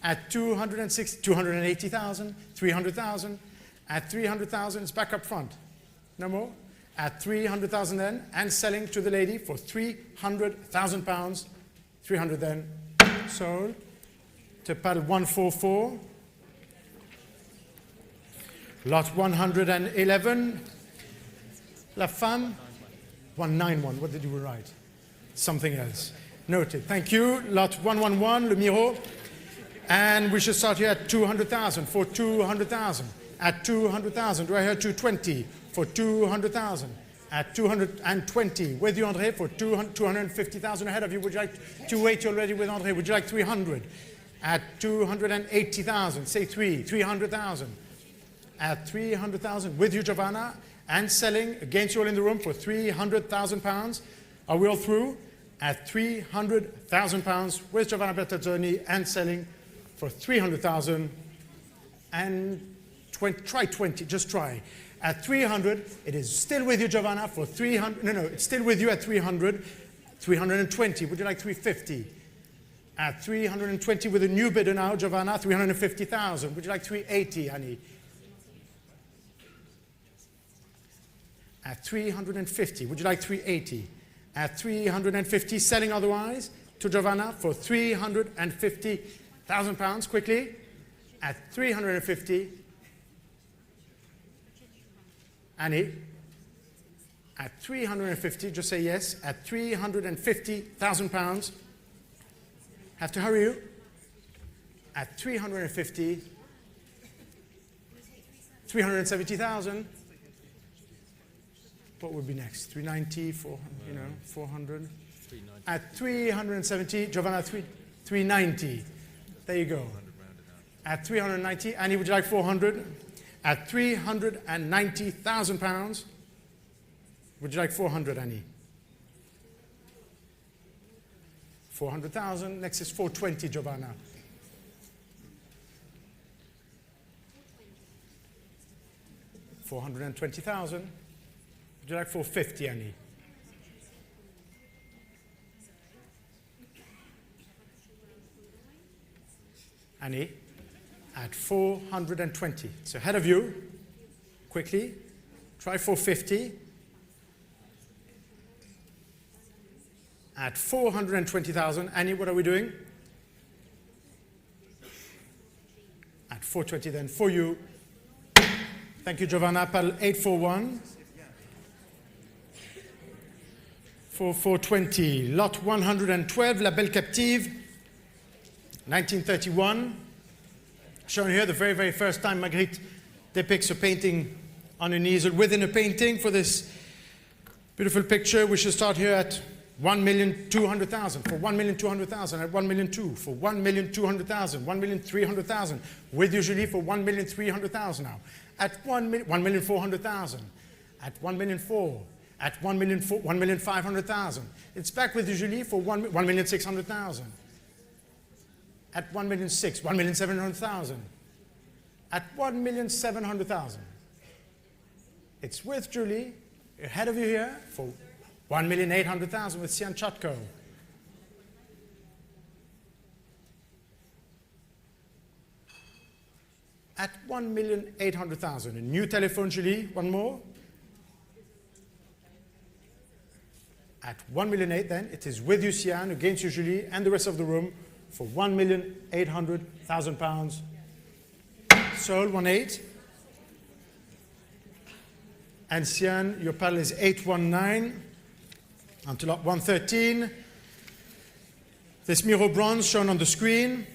At 280,000. 300,000. At 300,000, it's back up front. No more. At 300,000 then, and selling to the lady for 300,000 pounds. 300 then, sold. To paddle 144. Lot 111. La Femme. 191. What did you write? Something else. Noted. Thank you. Lot 111, Le Miro. And we should start here at 200,000 for 200,000. At 200,000. Do I hear 220? For 200,000. At 220. With you, André, for 250,000 ahead of you. Would you like 280 already with André? Would you like 300? At 280,000. Say 300,000. At 300,000. With you, Giovanna. And selling against you all in the room for 300,000 pounds. Are we all through? At 300,000 pounds with Giovanna Bertazzoni and selling for 300,000 and 20, try 20, just try. At 300, it is still with you, Giovanna, for 300. No, it's still with you at 300. 320. Would you like 350? At 320 with a new bidder now, Giovanna, 350,000. Would you like 380, Annie? At 350. Would you like 380? At 350, selling otherwise to Giovanna for 350,000 pounds, quickly. At 350. Annie? At 350, just say yes. At 350,000 pounds. Have to hurry you. At 350, 370,000. What would be next? 390, 400. At 370, Giovanna, 390. There you go. At 390, Annie, would you like 400? At 390,000 pounds. Would you like 400, Annie? 400,000. Next is 420, Giovanna. 420,000. Would you like 450, Annie? Annie? At 420. So ahead of you. Quickly. Try 450. At 420,000. Annie, what are we doing? At 420 then for you. Thank you, Giovanna. Paddle 841. For 420. Lot 112, La Belle Captive. 1931. Shown here the very, very first time Magritte depicts a painting on an easel within a painting. For this beautiful picture, we should start here at 1,200,000, for 1,200,000, at 1,200,000, for 1,200,000, 1,300,000, with usually for 1,300,000 now, at 1,400,000, at 1,400,000, at 1,500,000. It's back with usually for 1,600,000, at 1,600,000, 1,700,000, at 1,700,000. It's with Julie, ahead of you here, for 1,800,000 with Sian Chotko. At 1,800,000. A new telephone, Julie, one more. At 1,800,000 then, it is with you, Sian, against you, Julie, and the rest of the room for 1,800,000 pounds. Sold, 1,800,000. And Sian, your paddle is 819. Until lot 113. This Miro bronze shown on the screen.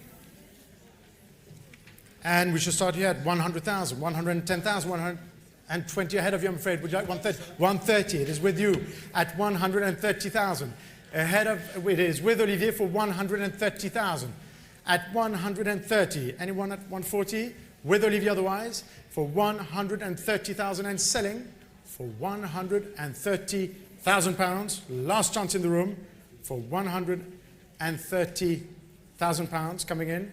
And we should start here at 100,000, 110,000, 120 ahead of you, I'm afraid. Would you like 130? 130, it is with you at 130,000. Ahead of, it is with Olivier for 130,000. At 130, anyone at 140? With Olivier otherwise, for 130,000 and selling for 130,000 pounds. Last chance in the room for 130,000 pounds coming in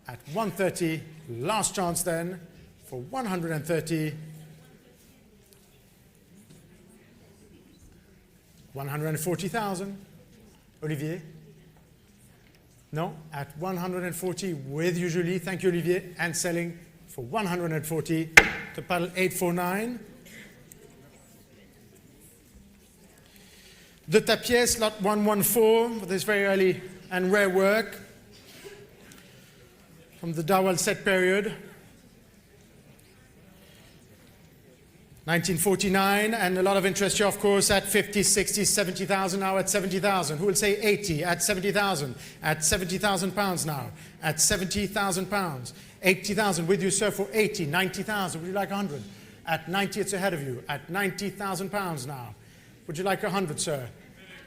at 130. Last chance then for 130. 140,000. Olivier? No? At 140 with usually, thank you, Olivier, and selling for 140 to paddle 849. De Tapies, lot 114, with this very early and rare work from the Dawal set period. 1949, and a lot of interest here, of course, at 50, 60, 70,000, now at 70,000. Who will say 80? At 70,000. At 70,000 pounds now. At 70,000 pounds. 80,000 with you, sir, for 80. 90,000. Would you like 100? At 90, it's ahead of you. At 90,000 pounds now. Would you like 100, sir?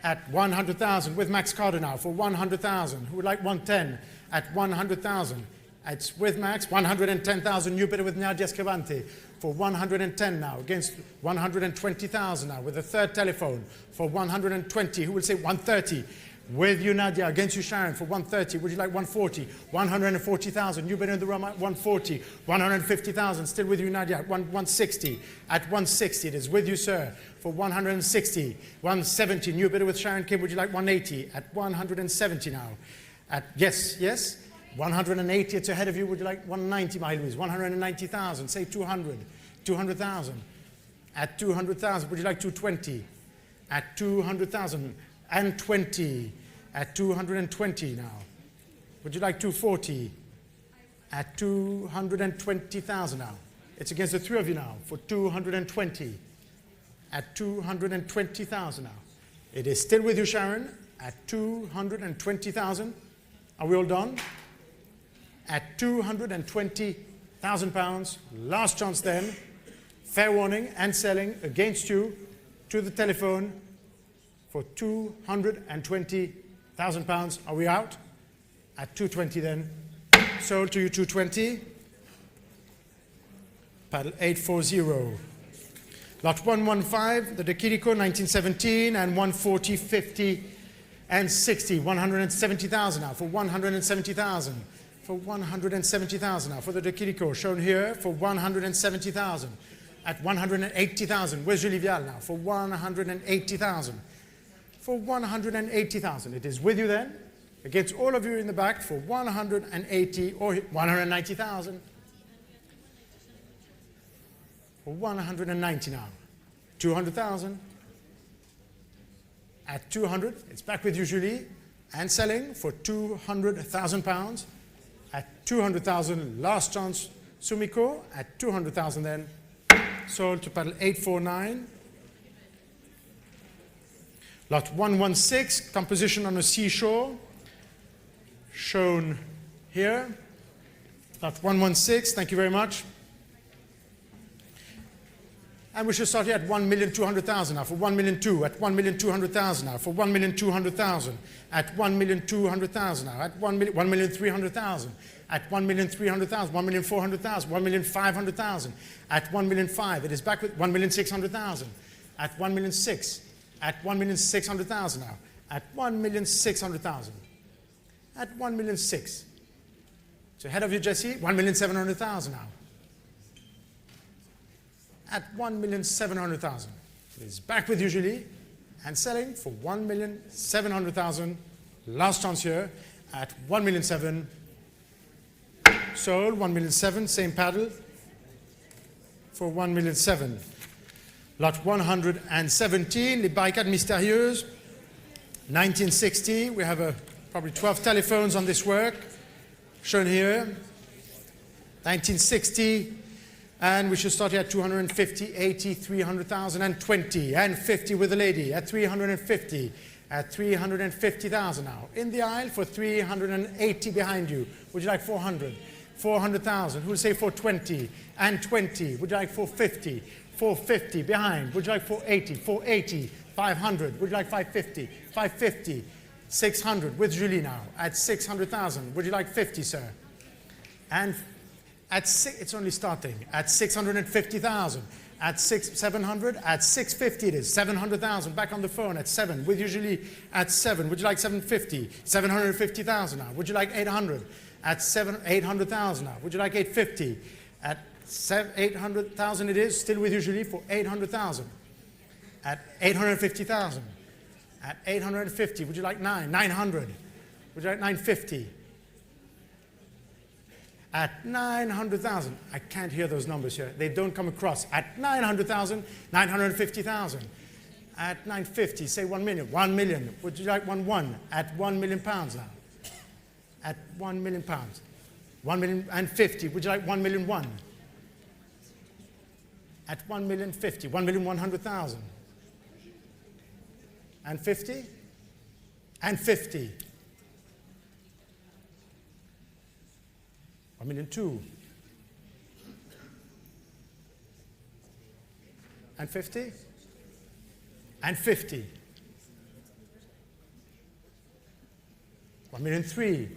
At 100,000 with Max Carter now for 100,000. Who would like 110? At 100,000. It's with Max. 110,000. New bidder with Nadia Scrivante for 110 now, against 120,000 now, with a third telephone for 120. Who will say 130? With you, Nadia. Against you, Sharon, for 130. Would you like 140? 140,000. New bidder in the room at 140. 150,000. Still with you, Nadia, at 160. At 160, it is with you, sir, for 160. 170. New bidder with Sharon Kim. Would you like 180? At 170 now. Yes. 180, it's ahead of you. Would you like 190, my Louise? 190,000. Say 200. 200,000. At 200,000. Would you like 220? At 200,000 and 20. At 220 now. Would you like 240? At 220,000 now. It's against the three of you now for 220. At 220,000 now. It is still with you, Sharon. At 220,000. Are we all done? At 220,000 pounds. Last chance then. Fair warning and selling against you to the telephone for 220,000 pounds. Are we out? At 220 then. Sold to you 220. Paddle 840. Lot 115, the De Chirico 1917 and 140, 50 and 60. 170,000 now for 170,000. For 170,000 now for the De Chirico shown here for 170,000. At 180,000. Where's Julie Vial now? For 180,000. For 180,000. It is with you then, against all of you in the back for 180 or 190,000. For 190 now. 200,000. At 200, it's back with you, Julie, and selling for 200,000 pounds. At 200,000, last chance, Sumiko. At 200,000 then. Sold to paddle 849. Lot 116, composition on a seashore, shown here. Lot 116, thank you very much. And we should start here at 1,200,000 now for 1,200,000. At 1,200,000 now for 1,200,000. At 1,200,000 now. At 1,300,000. At 1,300,000. 1,400,000. 1,500,000. At 1,500,000. It is back with 1,600,000. At 1,600,000. At 1,600,000 now. At 1,600,000. At 1,600,000. So ahead of you, Jesse. 1,700,000 now. At 1,700,000. It is back with you, Julie, and selling for 1,700,000. Last chance here at 1,700,000. Sold 1,700,000. Same paddle for 1,700,000. Lot 117, Les Barricades Mystérieuses, 1960. We have probably 12 telephones on this work, shown here. 1960. And we should start here at 250, 80, 300,000, and 20, and 50 with the lady at 350, at 350,000 now. In the aisle for 380 behind you. Would you like 400? 400,000. Who will say 420? And 20. Would you like 450? 450 behind. Would you like 480? 480. 500. Would you like 550? 550. 600 with Julie now at 600,000. Would you like 50, sir? And it's only starting at 650,000. At 700, at 650 it is 700,000. Back on the phone at 7. With usually at 7. Would you like 750? 750,000 now. Would you like 800? At 800,000 now. Would you like 850? At 800,000 it is. Still with usually for 800,000. At 850,000. At 850. Would you like 900? Would you like 950? At 900,000, I can't hear those numbers here. They don't come across. At 900,000, 950,000. At 950, say 1 million. 1 million. Would you like 1? At 1 million pounds now. At 1 million pounds. 1,050,000. Would you like 1,000,001? At 1,050,000. 1,100,000. And 50? And 50. 1,002,000. And 50? And 50. 1,003,000.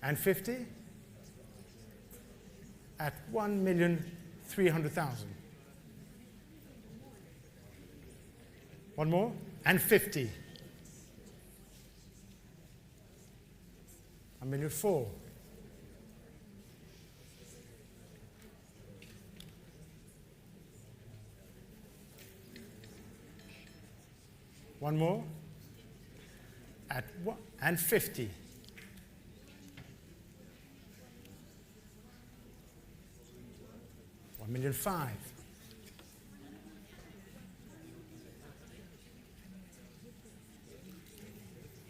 And 50? At 1,300,000. One more? 1,004,000. One more. At 1,050,000. 1,005,000.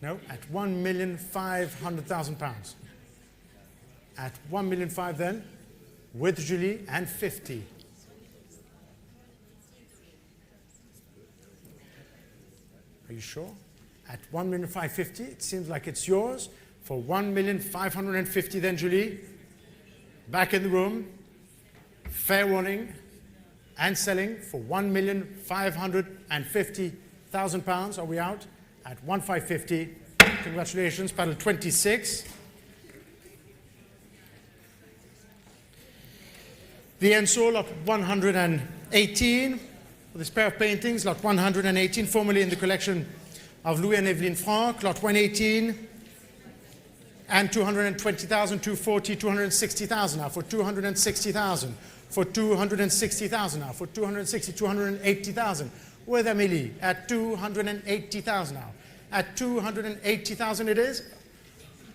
No, at £1,500,000. At 1,500,000 then, with Julie, and 50. Are you sure? At 1,550,000, it seems like it's yours. For 1,550,000 then, Julie. Back in the room. Fair warning. And selling for £1,550,000. Are we out? At 1,550,000. Congratulations, paddle 26. The Enso, lot 118. For this pair of paintings, lot 118, formerly in the collection of Louis and Evelyn Franck, lot 118, and 220,000, 240, 260,000 now, for 260,000, for 260,000 now, for 260, 280,000, with Amélie, at 280,000 now, at 280,000 it is,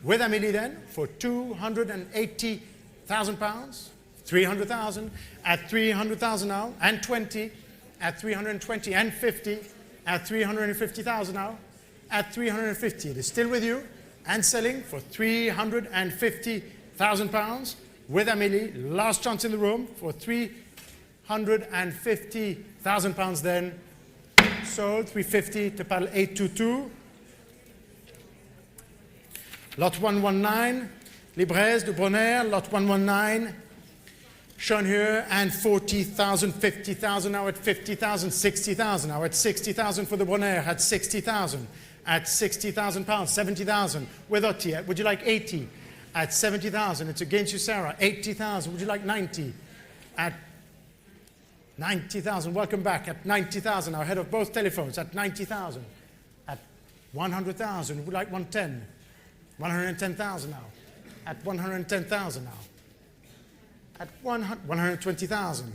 with Amélie then, for 280,000 pounds, 300,000, at 300,000 now, and 20, at 320, and 50, at 350,000 now, at 350. It is still with you, and selling for 350,000 pounds, with Amélie, last chance in the room, for 350,000 pounds then, sold, 350 to paddle 822. Lot 119, Librez de Bronner, lot 119, shown here, and 40,000, 50,000, now at 50,000, 60,000, now at 60,000 for the Bronner, at 60,000, at 60,000 pounds, 70,000, with Otti, would you like 80? At 70,000, it's against you, Sarah, 80,000, would you like 90? At 90,000, welcome back, at 90,000, now ahead of both telephones, at 90,000, at 100,000, would you like 110? 110,000 now, at 110,000 now. At 120,000.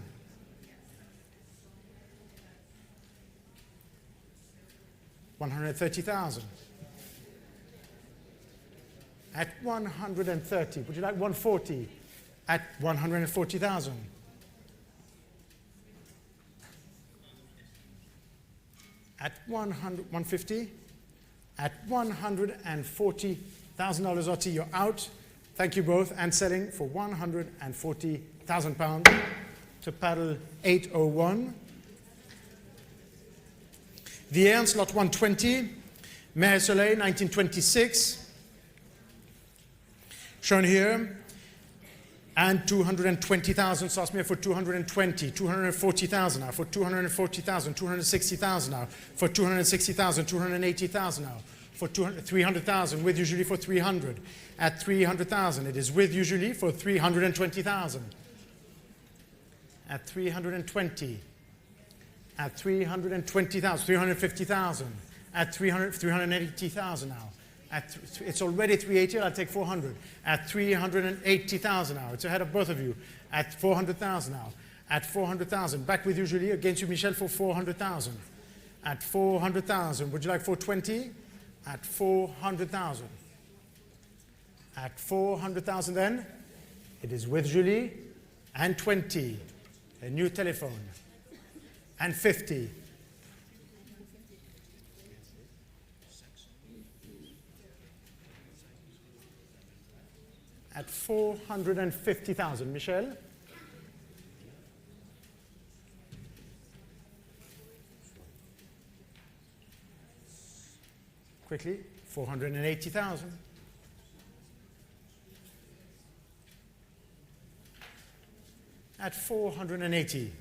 130,000. At 130. Would you like 140? At 140,000. At 150. At $140,000 OT, you're out. Thank you both, and selling for £140,000 to paddle 801. The Ernst, lot 120, Mer Soleil, 1926, shown here, and 220,000, Sasmir for 220, 240,000 now, for 240,000, 260,000 now, for 260,000, 280,000 now, for 300,000, with usually for 300. At 300,000, it is with usually for 320,000. At 320. At 320,000, 350,000. At 380,000 now. It's already 380, I'll take 400. At 380,000 now. It's ahead of both of you. At 400,000 now. At 400,000. Back with usually, against you, Michel, for 400,000. At 400,000. Would you like 420? At 400,000. At 400,000 then, it is with Julie, and 20, a new telephone, and 50. At 450,000, Michel. Quickly, 480,000. At 480.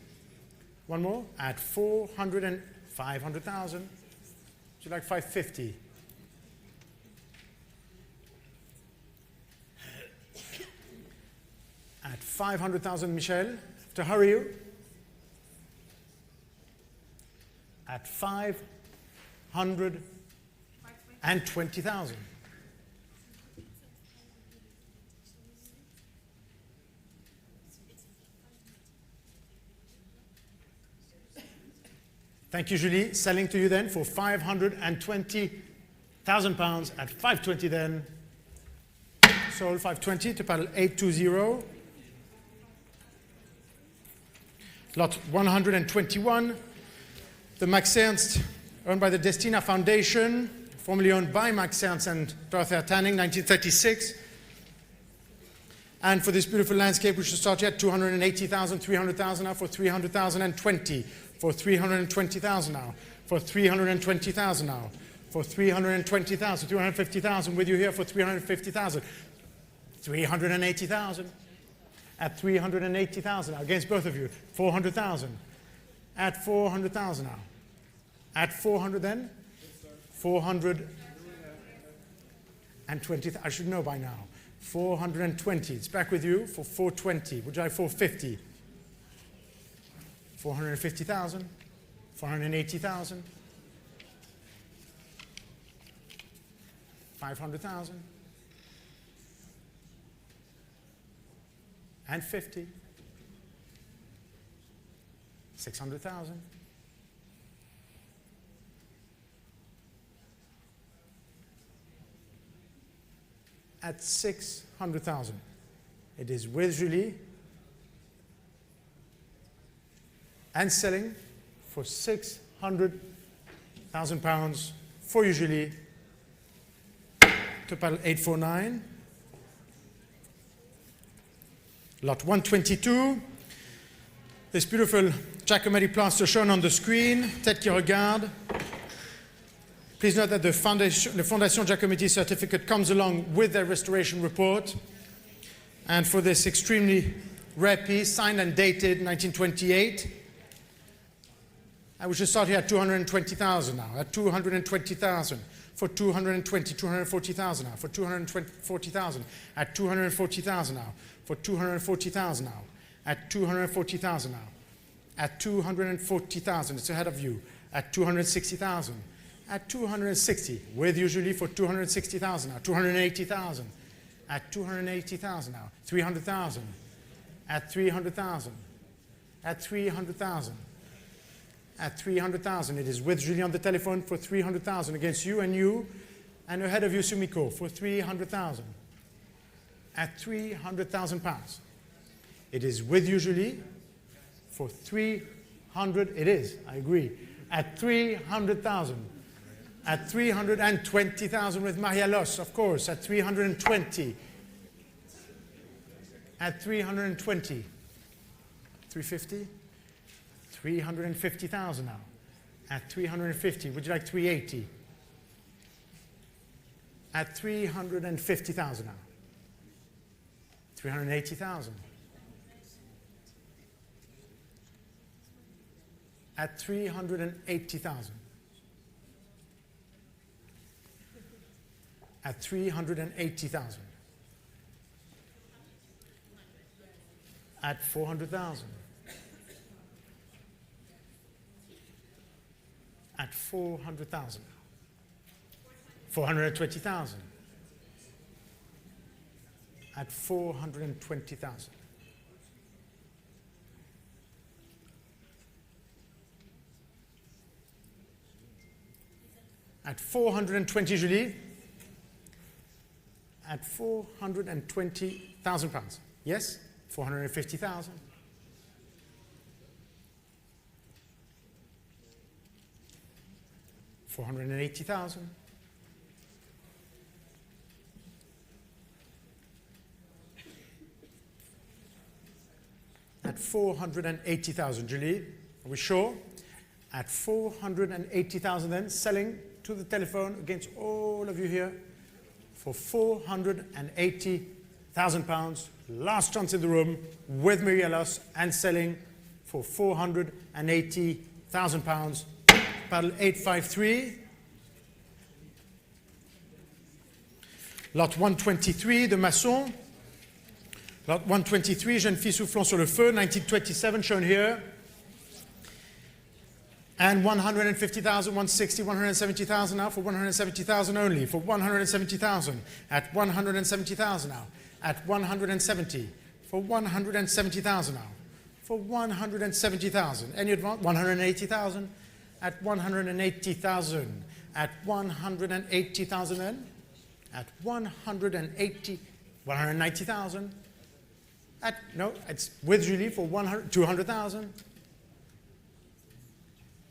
One more. At 500,000. Would you like 550? At 500,000, Michel. To hurry you. At 520,000. Thank you, Julie. Selling to you then for £520,000 at 520 then. Sold 520 to paddle 820. Lot 121. The Max Ernst, owned by the Destina Foundation, formerly owned by Max Ernst and Dorothea Tanning, 1936. And for this beautiful landscape, we should start here at 280,000, 300,000 now for 300,020. For 320,000 now, for 320,000 now, for 320,000, 350,000 with you here for 350,000, 380,000, at 380,000 now, against both of you, 400,000, at 400,000 now, at 400 then, 420, I should know by now, 420, it's back with you for 420, would you like 450? 450,000, 480,000, 500,000, and 50, 600,000, at 600,000. It is with Julie. And selling for £600,000 for usually to paddle 849. Lot 122. This beautiful Giacometti plaster shown on the screen. Tête qui regarde. Please note that the Fondation Giacometti certificate comes along with their restoration report. And for this extremely rare piece, signed and dated 1928, we should start here at 220,000 now, at 220,000, for 220, 240,000 now, for 240,000, at 240,000 now, for 240,000 now, at 240,000 now, at 240,000, it's ahead of you, at 260,000, at 260, with usually for 260,000 now, 280,000, at 280,000 now, 300,000, at 300,000, at 300,000. At 300,000, it is with Julie on the telephone for 300,000 against you, and ahead of you, Sumiko, for 300,000. At 300,000 pounds. It is with you, Julie, for 300, it is, I agree, at 300,000. At 320,000 with Maria Los, of course, at 320. At 320. 350? 350,000 now. At 350, would you like 380? At 350,000 now. 380,000. At 380,000. At 380,000. At 400,000. At 400,000. 420,000. At 420,000. At 420, Julie. At 420,000 pounds. Yes? 450,000. 480,000. At 480,000, Julie. Are we sure? At 480,000 then, selling to the telephone against all of you here for 480,000 pounds. Last chance in the room with Mirielos and selling for 480,000 pounds. Paddle 853. Lot 123, the Masson. Lot 123, Jeune fille soufflant sur le feu, 1927, shown here. And 150,000, 160, 170,000 now for 170,000 only. For 170,000 at 170,000 now. At 170. For 170,000 now. For 170,000. Any advance? 180,000 at 180,000. At 180,000 then. At 190,000. At, no, it's with Julie for 200,000.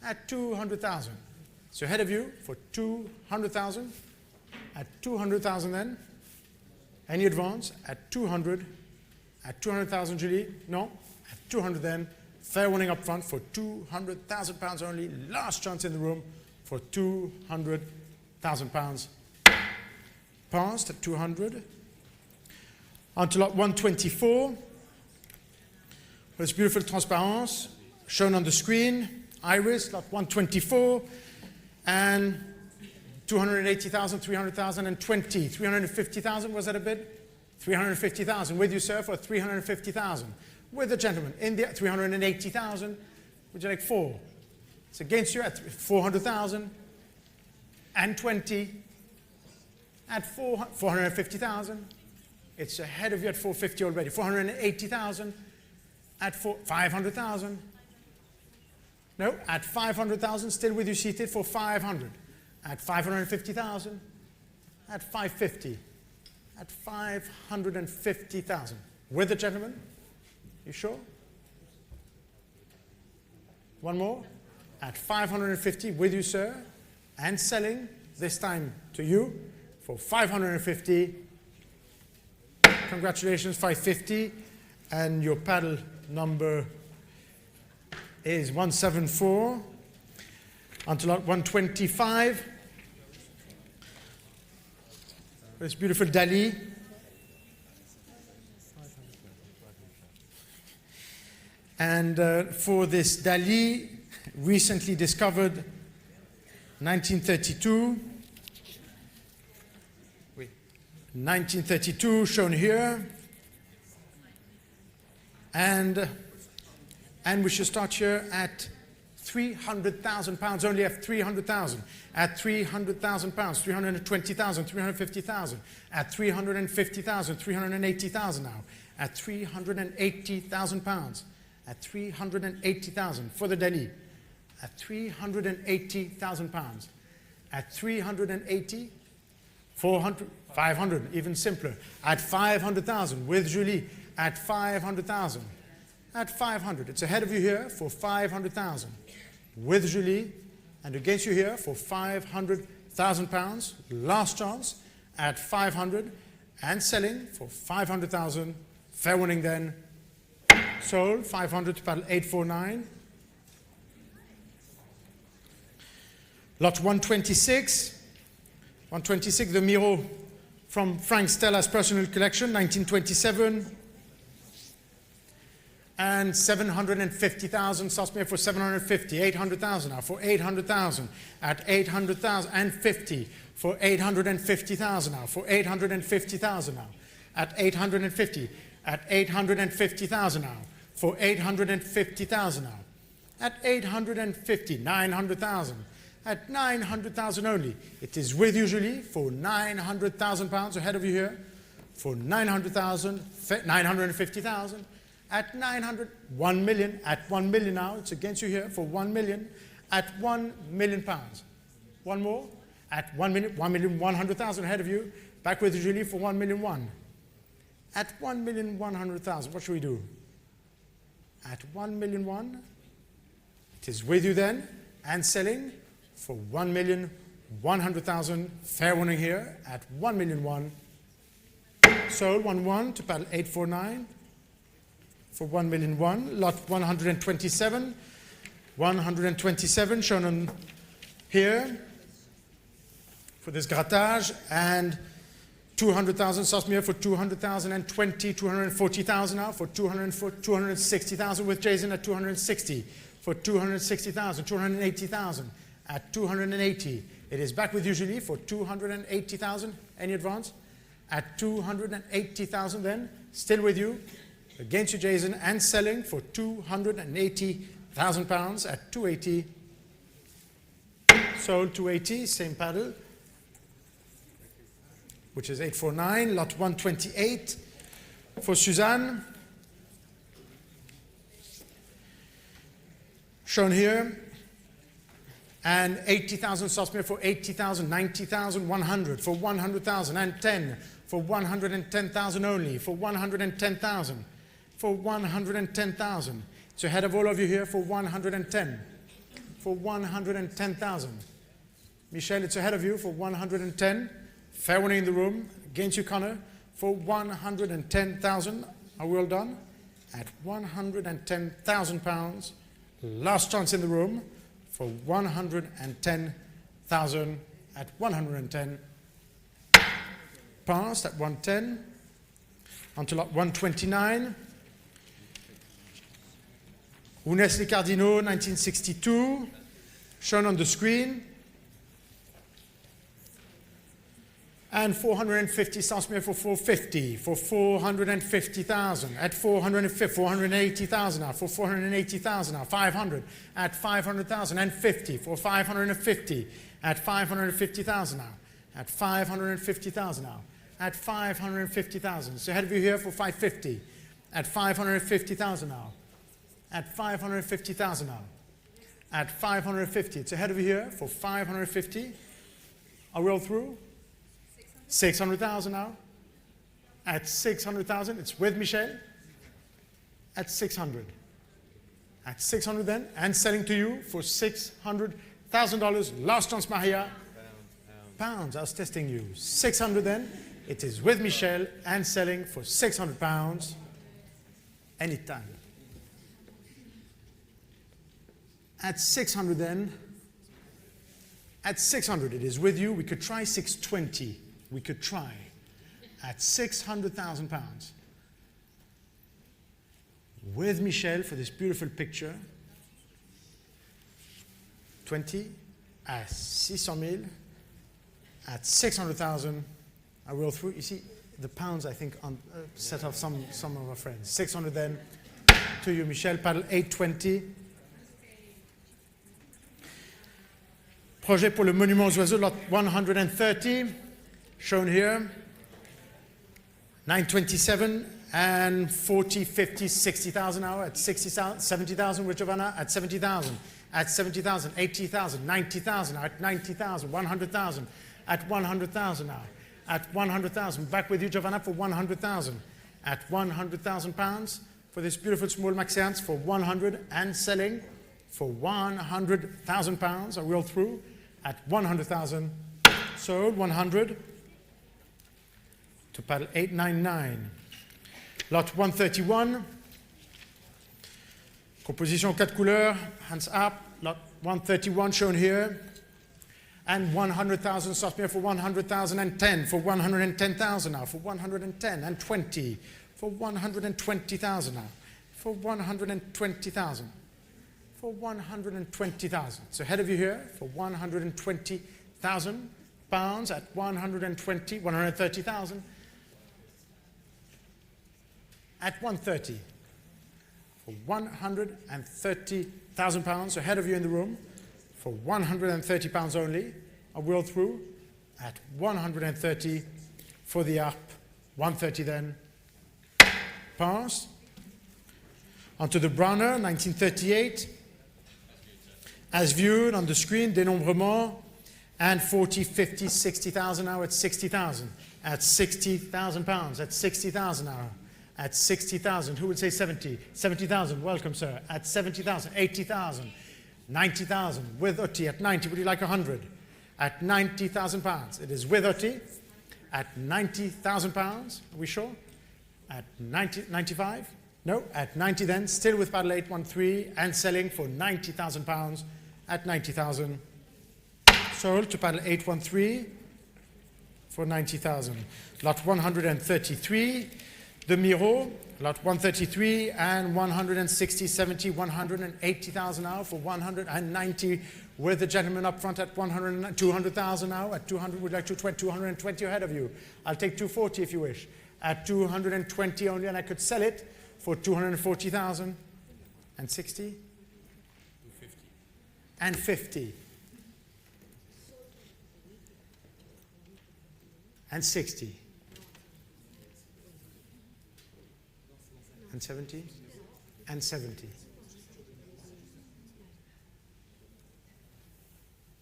At 200,000. So ahead of you for 200,000. At 200,000 then. Any advance? At 200. At 200,000, Julie? No. At 200 then. Fair warning up front for 200,000 pounds only. Last chance in the room for 200,000 pounds. Passed at 200. On to lot 124. This beautiful transparence shown on the screen. Iris, lot 124. And 280,000, 300,000, and 20. 350,000, was that a bid? 350,000. With you, sir, for 350,000. With the gentleman in the 380,000. Would you like 4? It's against you at 400,000. And 20. At 450,000. It's ahead of you at 450 already. 480,000. At 500,000. No, at 500,000, still with you seated for 500. At 550,000. At 550. At 550,000. With the gentleman? You sure? One more. At 550, with you, sir. And selling, this time to you, for 550. Congratulations, 550. And your paddle number is 174. Onto lot 125. This beautiful Dali. And for this Dali, recently discovered 1932. 1932 shown here. And we should start here at 300,000 pounds, only at 300,000. At 300,000 pounds, 320,000, 350,000. At 350,000, 380,000 now. At 380,000 pounds. At 380,000 for the Delhi. At 380,000 pounds. At 380, 400, 500, even simpler. At 500,000 with Julie. At 500,000. At 500. It's ahead of you here for 500,000. With Julie. And against you here for 500,000 pounds. Last chance at 500. And selling for 500,000. Fair winning then. Sold. 500 to paddle 849. Lot 126. 126, the Miro from Frank Stella's personal collection, 1927. And 750,000, Sosmere for 750, 800,000 now, for 800,000, at 800,000, and 50, for 850,000 now, for 850,000 now, at 850, at 850,000 now, for 850,000 now, at 850, 900,000, at 900,000 only. It is with you, Julie, for 900,000 pounds, ahead of you here, for 900,000, 950,000, at 900, 1 million, at 1 million now, it's against you here, for 1 million, at 1 million pounds. One more, at 1 million, 100,000 ahead of you, back with you, Julie, for 1 million 1. At 1,100,000, what should we do? At 1 million 1, it is with you then, and selling for 1,100,000, fair warning here, at 1 million 1. Sold 1 to paddle 849 for 1 million 1. Lot 127, 127 shown on here for this grattage, and 200,000 Sosmere for 200,000 and 240,000 now for 260,000 with Jason at 260 for 260,000, 280,000 at 280. It is back with you, Julie, for 280,000. Any advance? At 280,000 then, still with you. Against you, Jason, and selling for 280,000 pounds at 280. Sold 280, same paddle, which is 849. Lot 128 for Suzanne. Shown here. And 80,000 Sosmere for 80,000, 90,000, 100, for 100,000, and 10, for 110,000 only, for 110,000, for 110,000. It's ahead of all of you here for 110, for 110,000. Michel, it's ahead of you for 110. Fair winning in the room, against you, Connor, for 110,000. Are we all done? At 110,000 pounds. Last chance in the room. For 110,000 at 110. Passed at 110. On to lot 129. Ounès Les Cardinaux, 1962. Shown on the screen. And 450 Sosmere for 450, for 450,000, at 450, 480,000 now, for 480,000 now, 500, at 500,000, and 50, for 550, at 550,000 now, at 550,000 now, at 550,000. So ahead of you here for 550, at 550,000 now, at 550,000 now, at 550. It's ahead of you here for 550. Are we all through? 600,000 now. At 600,000, it's with Michel. At 600. At 600 then, and selling to you for $600,000. Last chance, Maria. Pounds, I was testing you. 600 then, it is with Michel and selling for 600 pounds. Anytime. At 600 then, at 600 it is with you. We could try 620. We could try at 600,000 pounds with Michel for this beautiful picture. 20 at 600,000 at 600,000. I will through. You see the pounds. I think on set off some of our friends. 600 then to you, Michel. Paddle 820. Projet pour le monument aux oiseaux, lot 130. Shown here, 927 and 40, 50, 60,000 now at 60,000, 70,000 with Giovanna at 70,000, at 70,000, 80,000, 90,000 at 90,000, 100,000 at 100,000 now, at 100,000. Back with you, Giovanna, for 100,000, at 100,000 pounds for this beautiful small Maxiance for 100 and selling for 100,000 pounds. Are we all through? At 100,000, sold 100. To paddle 899. Lot 131. Composition 4 couleurs, hands up. Lot 131 shown here. And 100,000 Sosmere for 100,010, for 110,000 now, for 110 and 20, for 120,000 now, for 120,000, for 120,000. So ahead of you here for 120,000 pounds at 120, 130,000. At 130, for 130,000 pounds, ahead of you in the room, for 130 pounds only, a wheel through, at 130 for the up, 130 then, pass. Onto the Browner, 1938, as viewed on the screen, dénombrement, and 40, 50, 60,000 now at 60,000, at 60,000 pounds, at 60,000 now. At 60,000, who would say 70? 70,000, welcome, sir. At 70,000, 80,000, 90,000, with Otti at 90. Would you like 100? At 90,000 pounds. It is with Otti at 90,000 pounds. Are we sure? At 90, 95? No, at 90 then, still with paddle 813 and selling for 90,000 pounds at 90,000. Sold to paddle 813 for 90,000. Lot 133. The Miro, lot 133 and 160, 70, 180,000 now for 190 with the gentleman up front at 200,000 now. At 200, would like 220 ahead of you. I'll take 240 if you wish. At 220 only, and I could sell it for 240,000 and 60 and 50. and 60. And 70. And 70.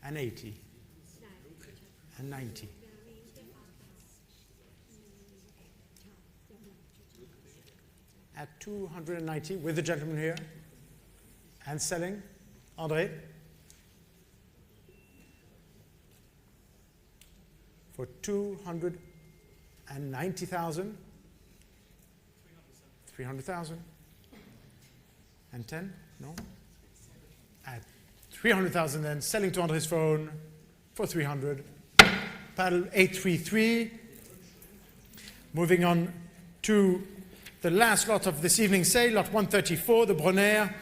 And 80. And 90. At 290 with the gentleman here. And selling. André. For 290,000. 300,000. And 10? No? At 300,000 then, selling to André's phone for 300. Paddle 833. Moving on to the last lot of this evening's sale, lot 134, the Bronner,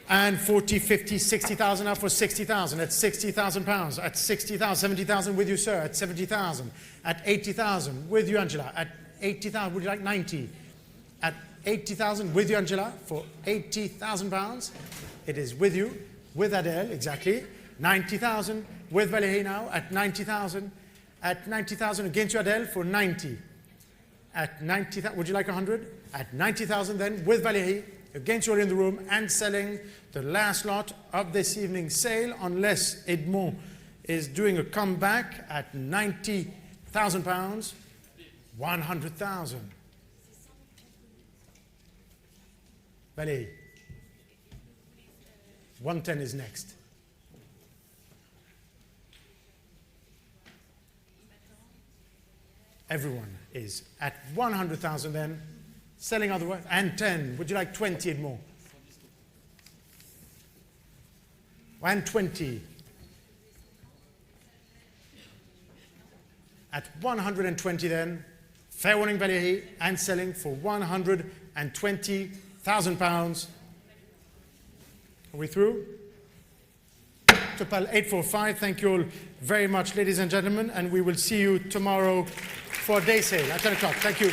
and 40, 50, 60,000 now for 60,000, at 60,000 pounds, at 60,000, 70,000 with you, sir, at 70,000, at 80,000 with you, Angela, at 80,000, would you like 90? At 80,000 with you, Angela, for 80,000 pounds. It is with you, with Adele, exactly. 90,000 with Valérie now, at 90,000. At 90,000 against you, Adele, for 90. At 90,000, would you like 100? At 90,000 then, with Valérie, against you all in the room, and selling the last lot of this evening's sale, unless Edmond is doing a comeback at 90,000 pounds, 100,000. Valérie. 110 is next. Everyone is at 100,000 then, selling otherwise, and 10. Would you like 20 and more? And 20. At 120 then, fair warning Valérie, and selling for 120,000 pounds. Are we through? Topal 845, thank you all very much, ladies and gentlemen, and we will see you tomorrow for day sale at 10 o'clock. Thank you.